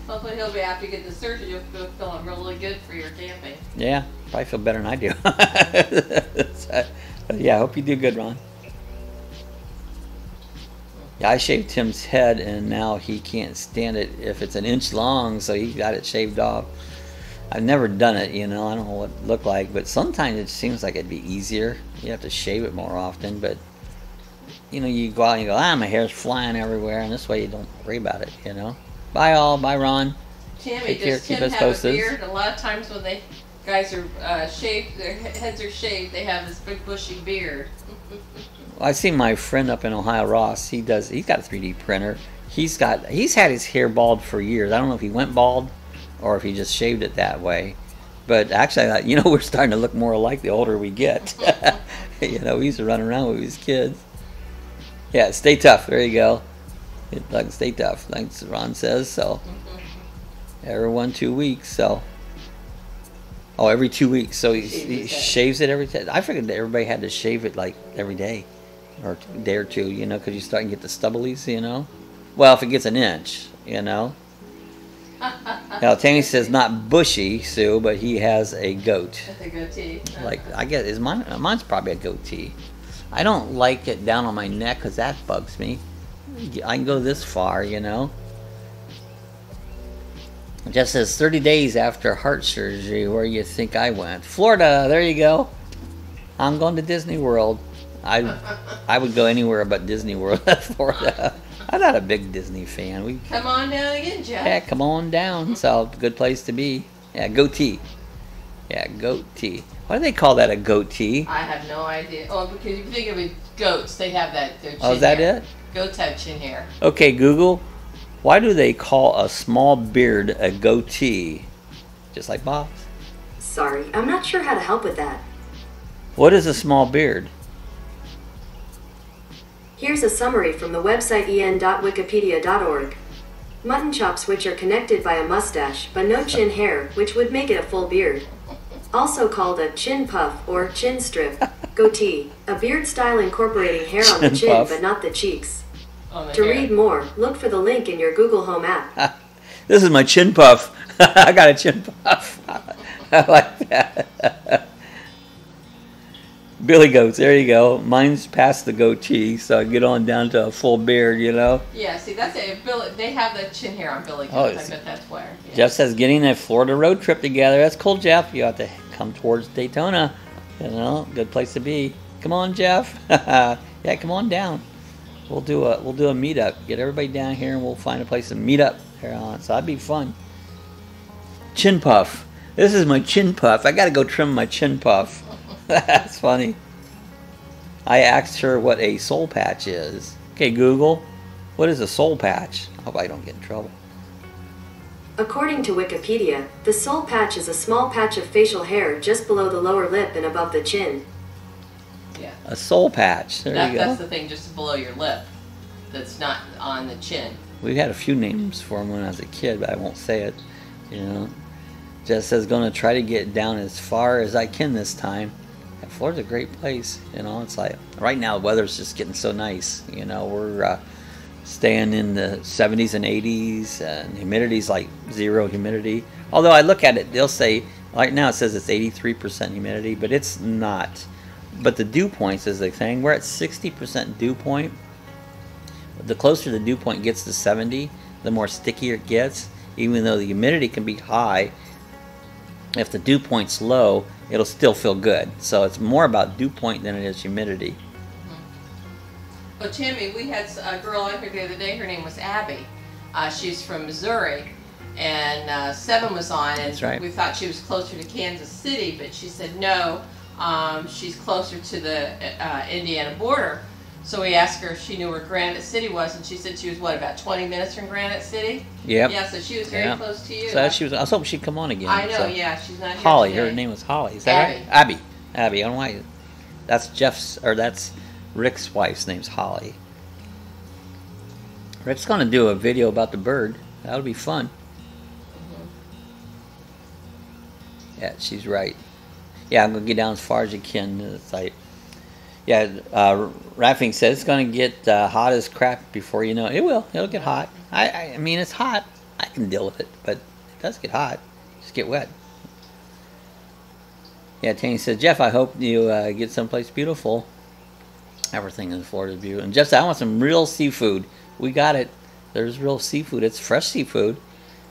Hopefully he'll be after you get the surgery. You'll feel feeling really good for your camping. Yeah, probably feel better than I do. So, yeah, I hope you do good, Ron. Yeah, I shaved Tim's head, and now he can't stand it if it's an inch long, so he got it shaved off. I've never done it, you know. I don't know what it looked like, but sometimes it seems like it'd be easier. You have to shave it more often, but you know, you go out and you go, my hair's flying everywhere, and this way you don't worry about it, you know. Bye all, bye Ron. Tammy, does Tim have a beard? A lot of times when guys are shaved, their heads are shaved, they have this big bushy beard. Well, I see my friend up in Ohio, Ross. He's got a 3D printer. He's had his hair bald for years. I don't know if he went bald or if he just shaved it that way. But actually, you know, we're starting to look more alike the older we get. You know, we used to run around with these kids. Yeah, stay tough. There you go. Stay tough, like Ron says. So every 2 weeks. So every 2 weeks. So he shaves it every day. I figured that everybody had to shave it like every day, or a day or two. You know, because you start to get the stubblies. You know, well, if it gets an inch, you know. Now Tammy says not bushy, Sue, but he has a goat. A goatee. Like I guess mine's probably a goatee. I don't like it down on my neck because that bugs me. I can go this far, you know. It just says 30 days after heart surgery. Where you think I went? Florida. There you go. I'm going to Disney World. I would go anywhere but Disney World. Florida. I'm not a big Disney fan. Come on down again, Jeff. Yeah, come on down. So good place to be. Yeah, goatee. Yeah, goatee. Why do they call that a goatee? I have no idea. Oh, because if you think of it, goats, they have their chin Oh, is that hair. it? Goats have chin hair. Okay, Google. Why do they call a small beard a goatee? Just like Bob's. Sorry, I'm not sure how to help with that. What is a small beard? Here's a summary from the website en.wikipedia.org. Mutton chops which are connected by a mustache, but no chin hair, which would make it a full beard. Also called a chin puff or chin strip, goatee, a beard style incorporating hair on the chin but not the cheeks. To read more, look for the link in your Google Home app. This is my chin puff. I got a chin puff. I like that. Billy goats, there you go. Mine's past the goatee, so I get on down to a full beard, you know. Yeah, see, that's it. They have the chin hair on Billy goats. I bet that's where. Yeah. Jeff says getting a Florida road trip together. That's cool, Jeff. You have to come towards Daytona. You know, good place to be. Come on, Jeff. Yeah, come on down. We'll do a meetup. Get everybody down here, and we'll find a place to meet up here on. So that'd be fun. Chin puff. This is my chin puff. I got to go trim my chin puff. That's funny. I asked her what a soul patch is. Okay, Google, what is a soul patch? I hope I don't get in trouble. According to Wikipedia, the soul patch is a small patch of facial hair just below the lower lip and above the chin. Yeah. A soul patch. There you go. That's the thing just below your lip. That's not on the chin. We had a few names for them when I was a kid, but I won't say it. You know, just says going to try to get down as far as I can this time. Florida's a great place, you know. It's like right now the weather's just getting so nice, you know. We're staying in the 70s and 80s, and humidity's like 0 humidity. Although I look at it, they'll say right now it says it's 83% humidity, but it's not. But the dew points is the thing. We're at 60% dew point. The closer the dew point gets to 70, the more stickier it gets. Even though the humidity can be high, if the dew point's low, it'll still feel good. So it's more about dew point than it is humidity. Well, Timmy, we had a girl out here the other day. Her name was Abby. She's from Missouri, and Seven was on, and right. We thought she was closer to Kansas City, but she said no, she's closer to the Indiana border. So we asked her if she knew where Granite City was, and she said she was, what, about 20 minutes from Granite City? Yep. Yeah, so she was very close to you. So I was hoping she'd come on again. I know, so. yeah, she's not here Holly, today. her name was Holly. Is that Abby. right? Abby. Abby, I don't know why. That's that's Rick's wife's name's Holly. Rick's going to do a video about the bird. That'll be fun. Yeah, she's right. Yeah, I'm going to get down as far as you can. It's like, yeah, Raffing says it's going to get hot as crap before you know it. It will. It'll get hot. I mean, it's hot. can deal with it, but it does get hot. Just get wet. Yeah, Tanny says, Jeff, I hope you get someplace beautiful. Everything in Florida is beautiful. And Jeff said, I want some real seafood. We got it. There's real seafood. It's fresh seafood.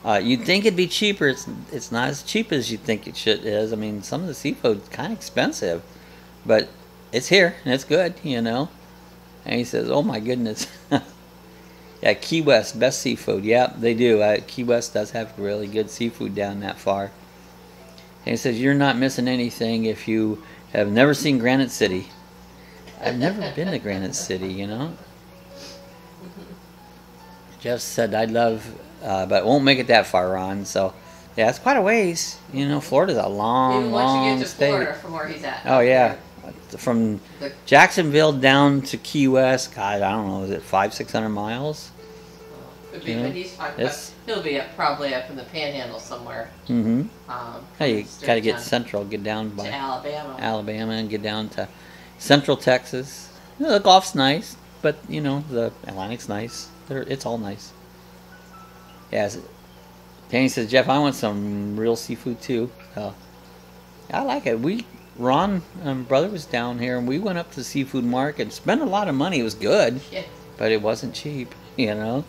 You'd think it'd be cheaper. It's not as cheap as you think it is. I mean, some of the seafood's kind of expensive, but it's here and it's good, you know. And he says, oh my goodness. Yeah, Key West, best seafood. Yeah, they do. Key West does have really good seafood down that far. And he says, you're not missing anything if you have never seen Granite City. I've never been to Granite City, you know. Jeff said, I'd love, but won't make it that far, Ron. So, yeah, it's quite a ways. You know, Florida's a long, even once you get to state. Florida from where he's at. Oh, yeah. From Jacksonville down to Key West, God, I don't know, is it 500-600 miles? Could be, but he's fine. But he'll be probably up in the Panhandle somewhere. Mm-hmm. Hey, you got to get central, get down by to Alabama, and get down to Central Texas. You know, the Gulf's nice, but you know the Atlantic's nice. It's all nice. Yeah. Danny says, Jeff, I want some real seafood too. I like it. Ron and brother was down here, and we went up to the seafood market, spent a lot of money. It was good, yeah, but it wasn't cheap, you know.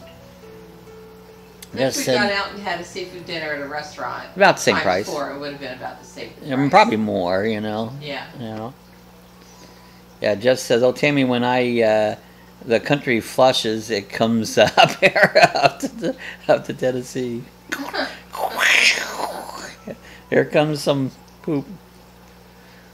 If we'd gone out and had a seafood dinner at a restaurant, about the same price. Before, it would have been about the same price. I mean, probably more, you know. Yeah. You know. Yeah, Jeff says, oh, Tammy, when the country flushes, it comes up here, up to Tennessee. Here comes some poop.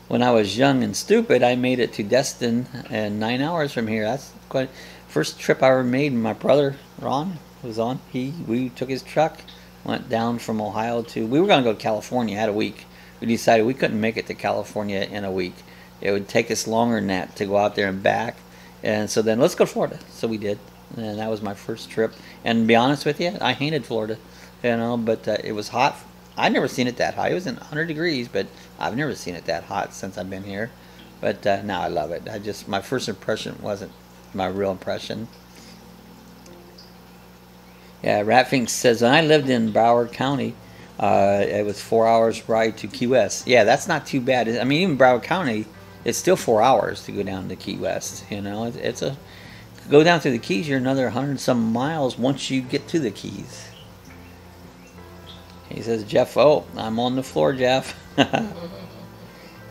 When I was young and stupid, I made it to Destin in 9 hours from here. That's quite first trip I ever made. My brother Ron was on. We took his truck, went down from Ohio to. We were going to go to California. Had a week. We decided we couldn't make it to California in a week. It would take us longer than that to go out there and back. And so then let's go to Florida. So we did, and that was my first trip. And to be honest with you, I hated Florida, you know. But it was hot. I'd never seen it that hot. It was in 100 degrees, but I've never seen it that hot since I've been here. But now I love it. My first impression wasn't my real impression. Yeah, Ratfink says, when I lived in Broward County, it was 4 hours ride to Key West. Yeah, that's not too bad. I mean, even Broward County, it's still 4 hours to go down to Key West. You know, go down through the Keys, you're another 100-some miles once you get to the Keys. He says, Jeff, oh, I'm on the floor, Jeff.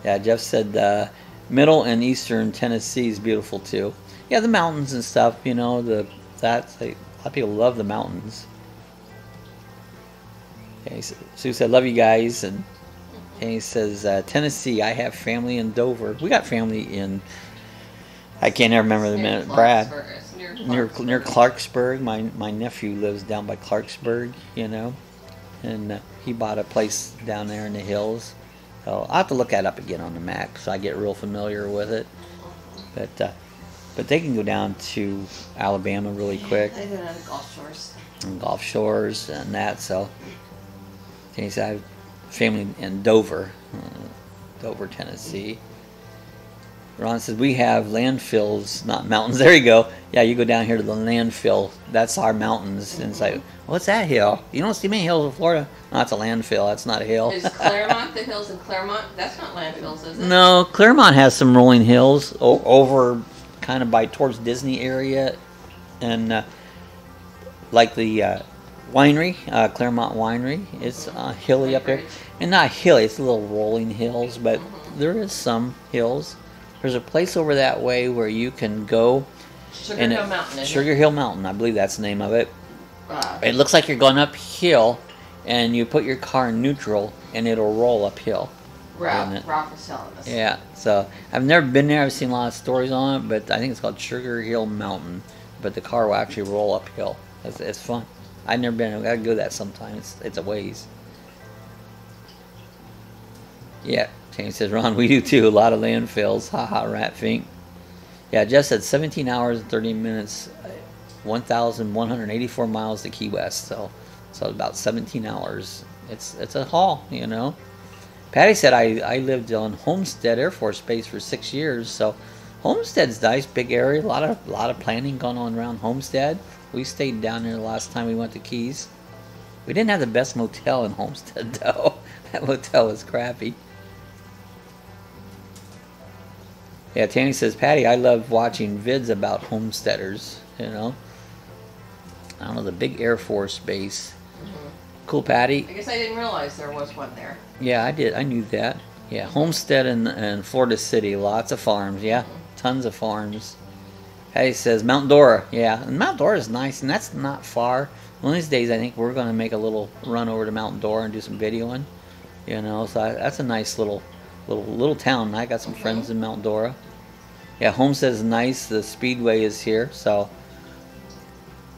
Yeah, Jeff said middle and eastern Tennessee is beautiful too. Yeah, the mountains and stuff, you know, a lot of people love the mountains. Okay, Sue said, love you guys. And he says, Tennessee, I have family in Dover. We got family in, I can't ever remember the minute, Brad. Near Clarksburg. My nephew lives down by Clarksburg, you know. And he bought a place down there in the hills. So I'll have to look that up again on the map so I get real familiar with it. But they can go down to Alabama really quick. They go down to Gulf Shores. And Gulf Shores and that. So he said, I have family in Dover, Tennessee. Ron says, we have landfills, not mountains. There you go. Yeah, you go down here to the landfill. That's our mountains. And it's like, what's that hill? You don't see many hills in Florida. No, that's a landfill. That's not a hill. Is Claremont the hills in Claremont? That's not landfills, is it? No, Claremont has some rolling hills over kind of by towards Disney area. And like the winery, Claremont Winery. It's hilly up there. And not hilly, it's little rolling hills. But there is some hills. There's a place over that way where you can go. Sugar Hill Mountain. Sugar Hill Mountain, I believe that's the name of it. It looks like you're going uphill, and you put your car in neutral, and it'll roll uphill. Ralph was telling us. Yeah, so I've never been there. I've seen a lot of stories on it, but I think it's called Sugar Hill Mountain. But the car will actually roll uphill. It's fun. I've never been. I've got to go that sometime. It's a ways. Yeah. Tammy says, Ron, we do too. A lot of landfills. Haha, Ratfink. Yeah, Jeff said 17 hours and 30 minutes, 1,184 miles to Key West. So about 17 hours. It's a haul, you know. Patty said, I lived on Homestead Air Force Base for 6 years. So Homestead's nice, big area. A lot of planning going on around Homestead. We stayed down there the last time we went to Keys. We didn't have the best motel in Homestead, though. That motel was crappy. Yeah, Tammy says, Patty, I love watching vids about homesteaders, you know. I don't know, the big Air Force base. Cool, Patty. I guess I didn't realize there was one there. Yeah, I did. I knew that. Yeah, Homestead and Florida City. Lots of farms. Yeah, tons of farms. Patty says, Mount Dora. Yeah, and Mount Dora is nice, and that's not far. One of these days, I think we're going to make a little run over to Mount Dora and do some videoing. You know, so that's a nice little town. I got some friends in Mount Dora. Yeah, Homestead is nice. The Speedway is here, so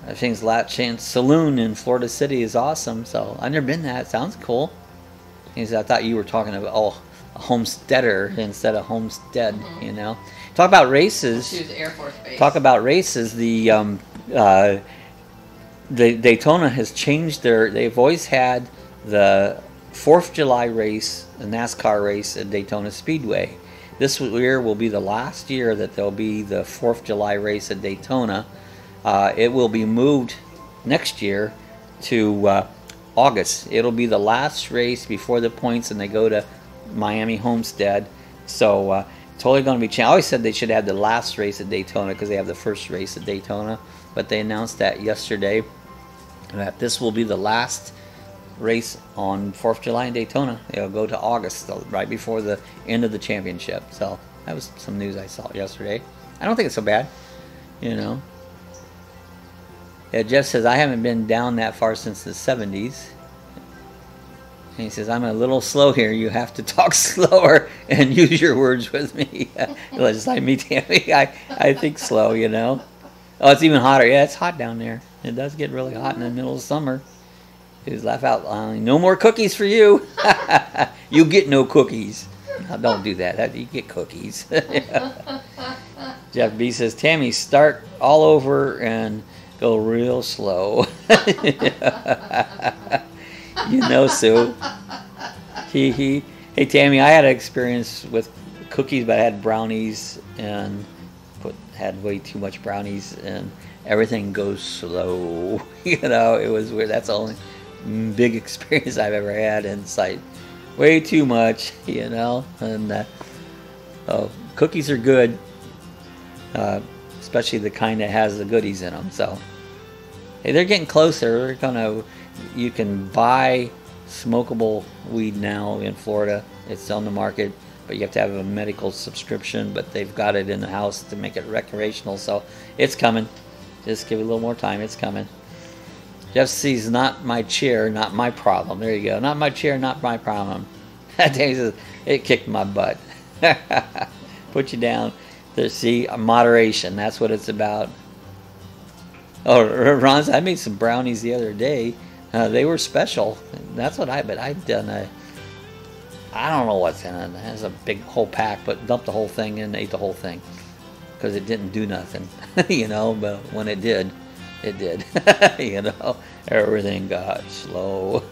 I think Lat Chance Saloon in Florida City is awesome. So I've never been to that. It sounds cool. He said, I thought you were talking about a homesteader instead of homestead. You know, talk about races. She was Air Force Base. Talk about races. The Daytona has changed their. They've always had the 4th of July race, a NASCAR race at Daytona Speedway. This year will be the last year that there'll be the 4th of July race at Daytona. It will be moved next year to August. It'll be the last race before the points, and they go to Miami Homestead. So totally going to be changed. I always said they should have the last race at Daytona because they have the first race at Daytona. But they announced that yesterday, that this will be the last race on 4th of July in Daytona. It'll go to August, so right before the end of the championship. So that was some news I saw yesterday. I don't think it's so bad, you know. Yeah, Jeff says, I haven't been down that far since the 70s. And he says, I'm a little slow here. You have to talk slower and use your words with me. Just like me, Tammy. I think slow, you know. Oh, it's even hotter. Yeah, it's hot down there. It does get really hot in the middle of summer. Just laugh out loud. No more cookies for you. You get no cookies. No, don't do that. You get cookies. Jeff B says, Tammy, start all over and go real slow. You know, Sue. Hey, Tammy, I had an experience with cookies, but I had brownies and had way too much brownies, and everything goes slow. You know, it was weird. That's the only big experience I've ever had, and it's like way too much, you know. And cookies are good, especially the kind that has the goodies in them. So hey, they're getting closer. You can buy smokable weed now in Florida. It's on the market, but you have to have a medical subscription, but they've got it in the house to make it recreational. So it's coming. Just give it a little more time. It's coming. Jeff sees, not my chair, not my problem. There you go. Not my chair, not my problem. Dave says, it kicked my butt. Put you down. There, see, moderation. That's what it's about. Oh, Ron said, I made some brownies the other day. They were special. That's what I'd done. I don't know what's in it. It has a big whole pack, but dumped the whole thing in and ate the whole thing. Because it didn't do nothing. You know, but when it did. It did. You know, everything got slow.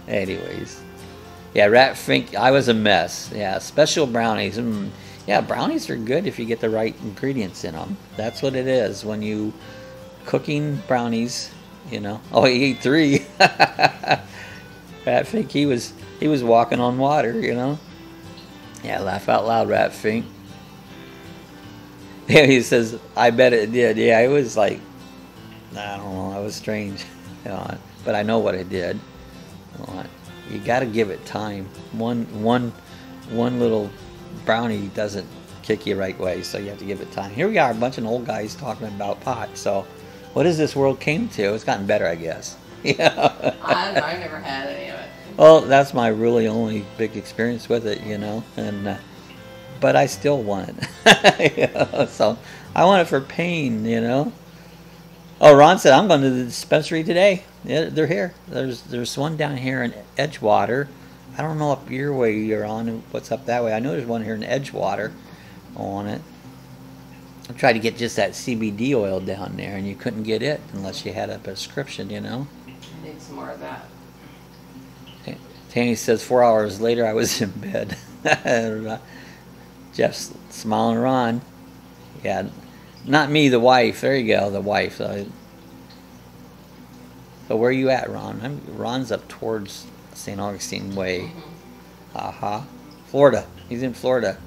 Anyways. Yeah, Rat Fink, I was a mess. Yeah, special brownies. Yeah, brownies are good if you get the right ingredients in them. That's what it is. When you cooking brownies, you know. Oh, he ate 3. Rat Fink, he was walking on water, you know. Yeah, laugh out loud, Rat Fink. Yeah, he says, I bet it did. Yeah, it was like, I don't know, it was strange. You know, but I know what it did. You got to give it time. One little brownie doesn't kick you right way, so you have to give it time. Here we are, a bunch of old guys talking about pot. So, what has this world came to? It's gotten better, I guess. Yeah. I don't know. I've never had any of it. Well, that's my really only big experience with it, you know, and but I still want it. You know, so I want it for pain, you know. Oh, Ron said, I'm going to the dispensary today. Yeah, they're here. There's one down here in Edgewater. I don't know up your way you're on, what's up that way. I know there's one here in Edgewater on it. I tried to get just that CBD oil down there, and you couldn't get it unless you had a prescription, you know. Need some more of that. Tanny says 4 hours later I was in bed. Jeff's smiling Ron. Yeah, not me, the wife. There you go, the wife. So where are you at, Ron? Ron's up towards St. Augustine Way. Florida. He's in Florida.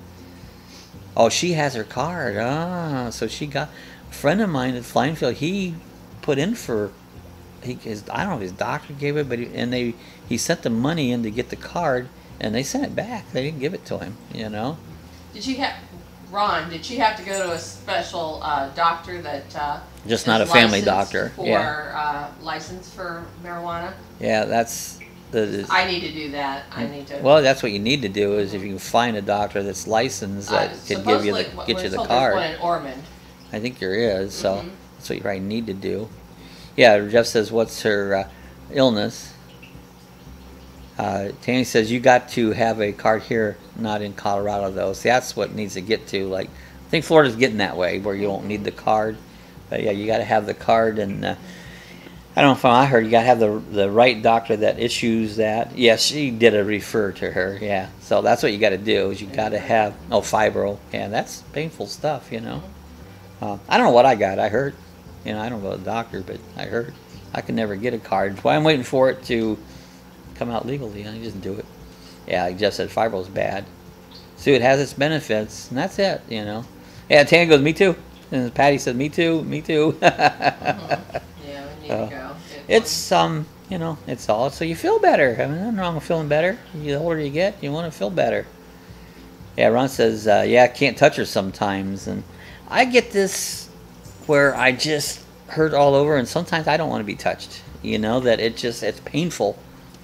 Oh, she has her card. Ah, so she got a friend of mine at Flying Field. He put in for I don't know if his doctor gave it, but he sent the money in to get the card, and they sent it back. They didn't give it to him. You know. Did she have to go to a special doctor that? Just not a family doctor. For license for marijuana. Yeah, that's. I need to do that. I need to. Well, that's what you need to do is if you can find a doctor that's licensed that could get you the card. One in Ormond. I think there is, so that's what you probably need to do. Yeah, Jeff says, what's her illness? Tammy says, you got to have a card here, not in Colorado, though. See, that's what needs to get to. Like, I think Florida's getting that way, where you don't need the card. But yeah, you got to have the card, and I don't know if I heard you got to have the right doctor that issues that. Yes, she did a refer to her. Yeah, so that's what you got to do. Is you got to have fibro. Yeah, that's painful stuff, you know. I don't know what I got. I hurt. You know, I don't go to the doctor, but I hurt. I can never get a card. That's why I'm waiting for it to come out legally. I just do it. Yeah, like Jeff said, fibro's bad. So it has its benefits, and that's it. You know. Yeah, Tanya goes, me too. And Patty said, me too, me too. Yeah, we need to go. It's you know, it's all so you feel better. I mean, nothing wrong with feeling better. The older you get, you want to feel better. Yeah, Ron says, yeah, I can't touch her sometimes, and I get this where I just hurt all over, and sometimes I don't want to be touched. You know, that it's painful,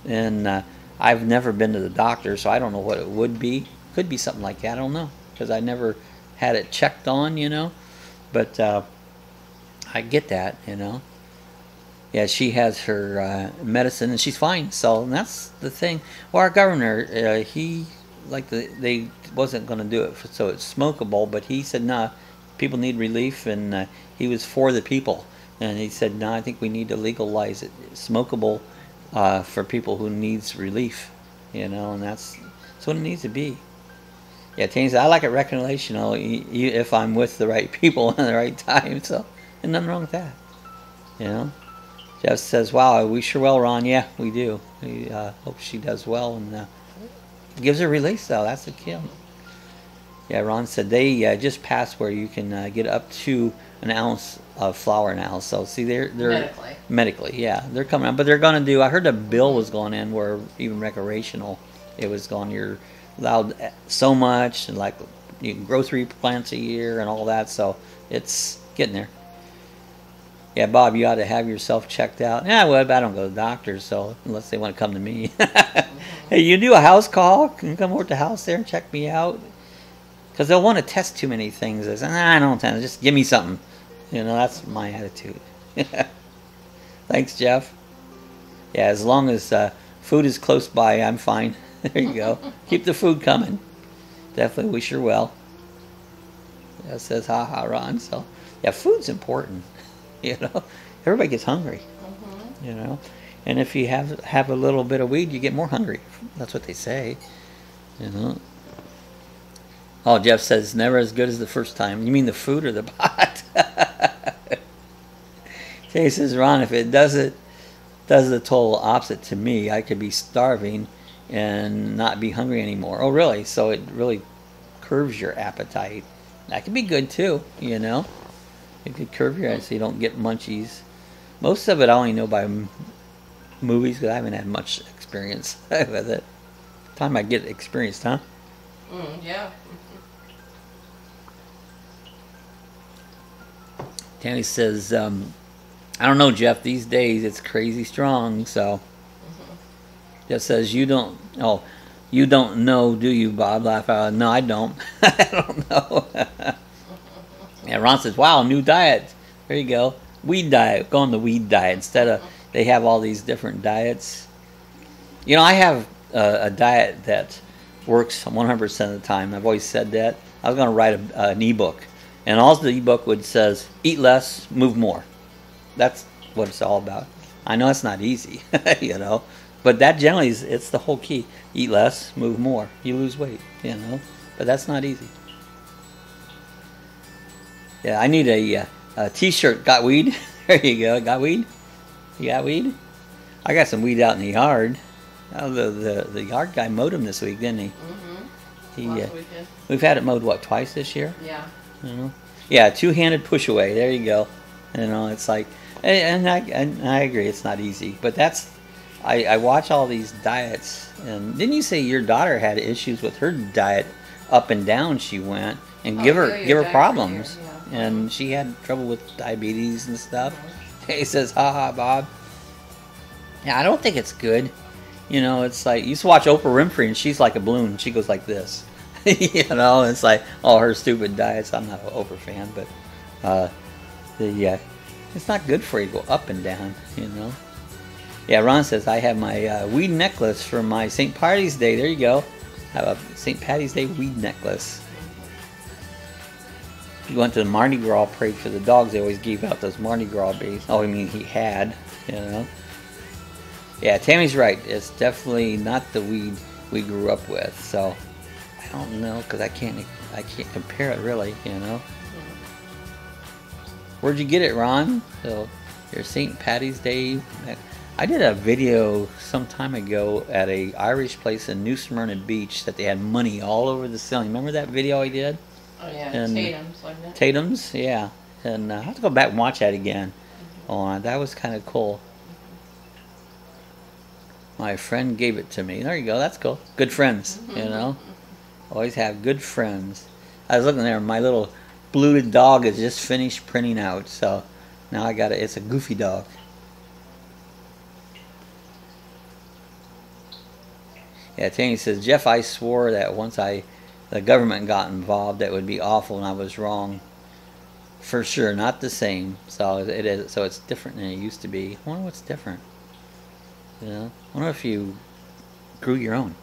and I've never been to the doctor, so I don't know what it would be. Could be something like that. I don't know, because I never had it checked on. You know, but I get that. You know. Yeah, she has her medicine and she's fine. So that's the thing. Well, our governor, he they wasn't going to do it so it's smokable, but he said nah, people need relief, and he was for the people, and he said nah, I think we need to legalize it smokable for people who needs relief, you know, and that's what it needs to be. Yeah, Tanya said I like it recreational if I'm with the right people at the right time. So and nothing wrong with that, you know. Jeff says, wow, we sure will, Ron. Yeah, we do. We hope she does well, and gives her release, though. That's the key. Yeah, Ron said they just passed where you can get up to an ounce of flour now. So, see, they're medically, yeah, they're coming out. But they're going to do, I heard a bill was going in where even recreational, it was going, you're allowed so much, and like you can grow 3 plants a year and all that. So, it's getting there. Yeah, Bob, you ought to have yourself checked out. Yeah, well, I don't go to the doctor, so unless they want to come to me. Hey, you do a house call? Can you come over to the house there and check me out? Because they'll want to test too many things. They say, nah, I don't test. Just give me something. You know, that's my attitude. Thanks, Jeff. Yeah, as long as food is close by, I'm fine. There you go. Keep the food coming. Definitely, we sure will. Yeah, says, ha, Ron. So, yeah, food's important. You know, everybody gets hungry. You know, and if you have a little bit of weed, you get more hungry. That's what they say. You know. Oh, Jeff says never as good as the first time. You mean the food or the pot? Jay says, Ron, if it does the total opposite to me, I could be starving and not be hungry anymore. Oh, really? So it really curves your appetite. That could be good too. You know. It could curve your eyes so you don't get munchies. Most of it I only know by movies because I haven't had much experience with it. Time I get experienced, huh? Yeah. Tammy says, I don't know, Jeff. These days it's crazy strong. So Jeff says, you don't know, do you, Bob? Laugh out. No, I don't. I don't know. Yeah, Ron says, wow, new diet. There you go. Weed diet. Go on the weed diet. Instead of, they have all these different diets. You know, I have a diet that works 100% of the time. I've always said that. I was going to write an ebook. And all the ebook would says, eat less, move more. That's what it's all about. I know it's not easy, you know. But that generally is, it's the whole key. Eat less, move more. You lose weight, you know. But that's not easy. Yeah, I need a t-shirt. Got weed? There you go. Got weed? You got weed? I got some weed out in the yard. Oh, the yard guy mowed him this week, didn't he? Last weekend. We've had it mowed, what, twice this year? Yeah. You know? Yeah, two-handed push away. There you go. You know, it's like, and I agree, it's not easy. But that's, I watch all these diets, and didn't you say your daughter had issues with her diet? Up and down she went, and give her problems, and she had trouble with diabetes and stuff. He says, "Ha ha, Bob." Yeah, I don't think it's good. You know, it's like you used to watch Oprah Winfrey, and she's like a balloon. She goes like this. You know, it's like all her stupid diets. I'm not an Oprah fan, but it's not good for you to go up and down. You know. Yeah, Ron says I have my weed necklace for my St. Patty's Day. There you go. I have a St. Patty's Day weed necklace. He went to the Mardi Gras parade for the dogs. They always gave out those Mardi Gras babies. Oh, I mean he had. You know. Yeah, Tammy's right. It's definitely not the weed we grew up with. So I don't know because I can't compare it really. You know. Where'd you get it, Ron? So your St. Patty's Day. I did a video some time ago at a Irish place in New Smyrna Beach that they had money all over the ceiling. Remember that video I did? Oh yeah, and Tatum's, wasn't it? Tatum's, yeah. And I have to go back and watch that again. Oh, that was kind of cool. My friend gave it to me. There you go. That's cool. Good friends, you know. Always have good friends. I was looking there. My little blue dog is just finished printing out. So now I got it. It's a goofy dog. Yeah, Tammy says, Jeff, I swore that once the government got involved, that would be awful, and I was wrong. For sure, not the same. So it is. So it's different than it used to be. I wonder what's different. You know, I wonder if you grew your own.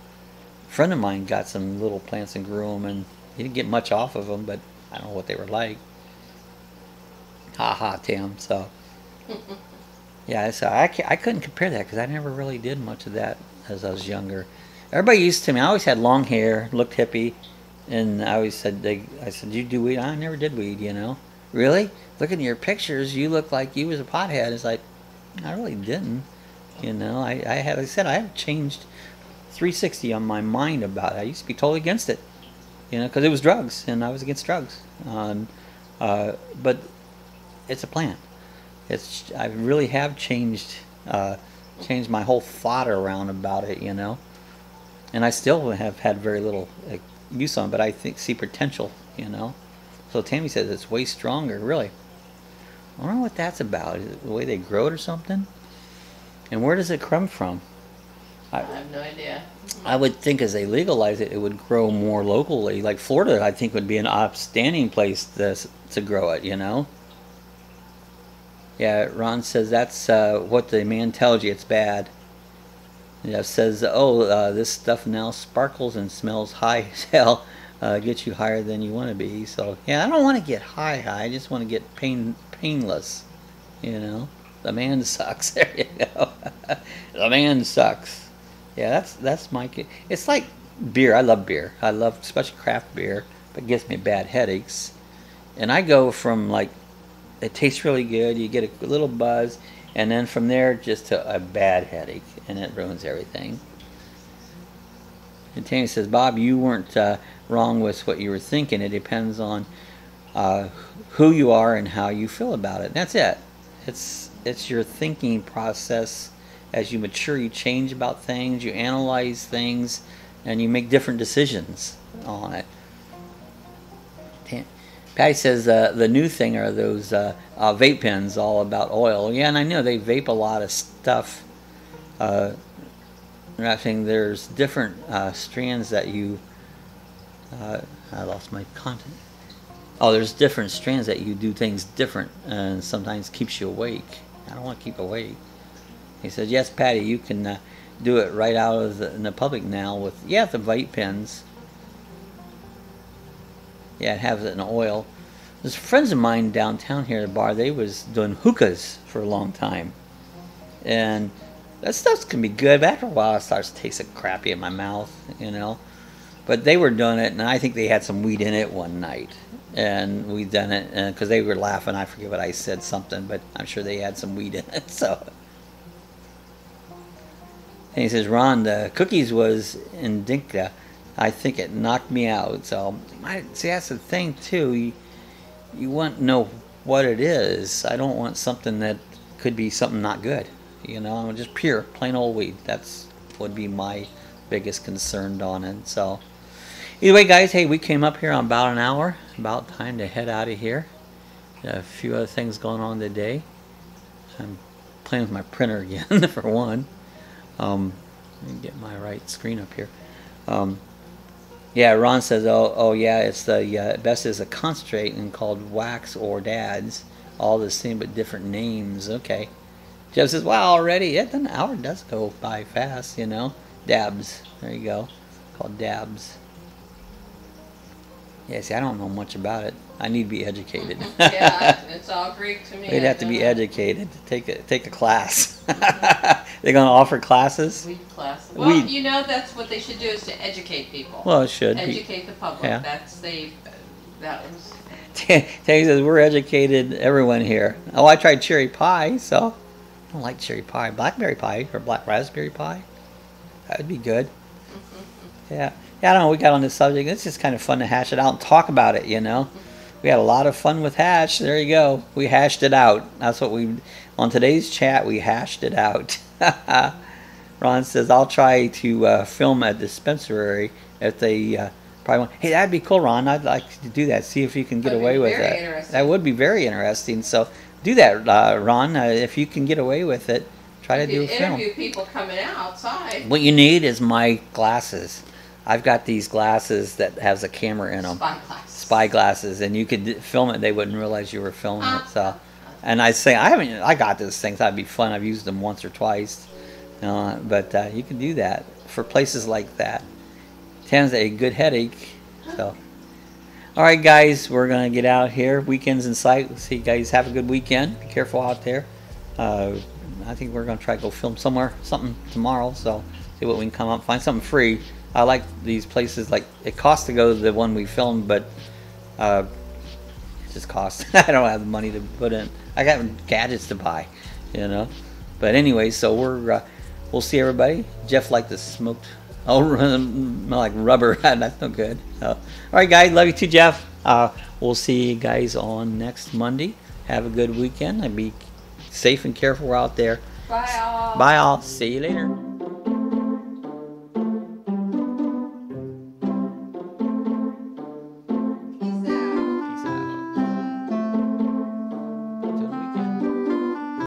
A friend of mine got some little plants and grew them, and he didn't get much off of them, but I don't know what they were like. Ha ha, Tim. So yeah, so I couldn't compare that because I never really did much of that as I was younger. Everybody used to me. I always had long hair, looked hippie, and I always said, I said, you do weed? I never did weed, you know. Really? Looking at your pictures, you look like you was a pothead. It's like, I really didn't, you know. I have changed 360 on my mind about it. I used to be totally against it, you know, because it was drugs, and I was against drugs. But it's a plant. I really have changed my whole thought around about it, you know. And I still have had very little use on it, but I see potential, you know. So Tammy says it's way stronger, really. I don't know what that's about. Is it the way they grow it or something? And where does it come from? I have no idea. I would think as they legalize it, it would grow more locally. Like Florida, I think, would be an upstanding place to grow it, you know. Yeah, Ron says that's what the man tells you. It's bad. Yeah, says, this stuff now sparkles and smells high as hell. Gets you higher than you want to be. So, yeah, I don't want to get high. I just want to get painless. You know? The man sucks. There you go. The man sucks. Yeah, that's my... It's like beer. I love beer. I love especially craft beer. But it gives me bad headaches. And I go from, like, it tastes really good. You get a little buzz. And then from there, just to a bad headache, and it ruins everything. And Tammy says, Bob, you weren't wrong with what you were thinking. It depends on who you are and how you feel about it. That's it. It's your thinking process. As you mature, you change about things, you analyze things, and you make different decisions on it. Patty says the new thing are those vape pens all about oil. Yeah, and I know they vape a lot of stuff. I'm not saying there's different strands that you... I lost my content. Oh, there's different strands that you do things different, and sometimes keeps you awake. I don't want to keep awake. He says, yes, Patty, you can do it right out of in the public now with, the vape pens. Yeah, it has it in oil. There's friends of mine downtown here at the bar. They was doing hookahs for a long time. And that stuff can be good, but after a while it starts tasting crappy in my mouth, you know. But they were doing it, and I think they had some weed in it one night. And we done it, because they were laughing. I forget what I said something, but I'm sure they had some weed in it, so... And he says, Ron, the cookies was indica. I think it knocked me out. So, see, that's the thing, too. You want to know what it is. I don't want something that could be something not good. You know, just pure, plain old weed. That's would be my biggest concern on it. So, either way, guys, hey, we came up here on about an hour. About time to head out of here. A few other things going on today. I'm playing with my printer again, for one. Let me get my right screen up here. Yeah, Ron says, oh yeah, it's the best is a concentrate and called wax or dads, all the same but different names. Okay. Jeff says, wow, already? Yeah, an hour does go by fast, you know. Dabs, there you go, called dabs. Yeah, see, I don't know much about it. I need to be educated. Yeah, it's all Greek to me. They'd have to be educated. Take a class. They're going to offer classes? Weed class. Well, you know, that's what they should do, is to educate people. Well, it should. Educate the public. Yeah. That was... Teddy says, we're educated, everyone here. Oh, I tried cherry pie, so I don't like cherry pie. Blackberry pie or black raspberry pie. That would be good. Yeah. Yeah, I don't know. We got on this subject. It's just kind of fun to hash it out and talk about it, you know. We had a lot of fun with hash. There you go. We hashed it out. That's what we... On today's chat, we hashed it out. Ron says, I'll try to film a dispensary if they probably want... Hey, that'd be cool, Ron. I'd like to do that. See if you can get away with it. That would be very interesting. So do that, Ron. If you can get away with it, try to do a film. Interview people coming outside. What you need is my glasses. I've got these glasses that has a camera in them. Spy glasses. And you could film it. They wouldn't realize you were filming it. So... And I say, I got those things. That'd be fun. I've used them once or twice. But you can do that for places like that. Tends a good headache. So, all right, guys, we're going to get out here. Weekend's in sight. We'll see you guys. Have a good weekend. Be careful out there. I think we're going to try to go film something tomorrow. So, see what we can come up. Find something free. I like these places. Like, it costs to go to the one we filmed, but... just costs. I don't have the money to put in. I got gadgets to buy, you know. But anyway, so we'll see everybody. Jeff liked the smoked. Oh, like rubber. That's no good. All right, guys. Love you too, Jeff. We'll see you guys on next Monday. Have a good weekend and be safe and careful out there. Bye all. Bye all. See you later.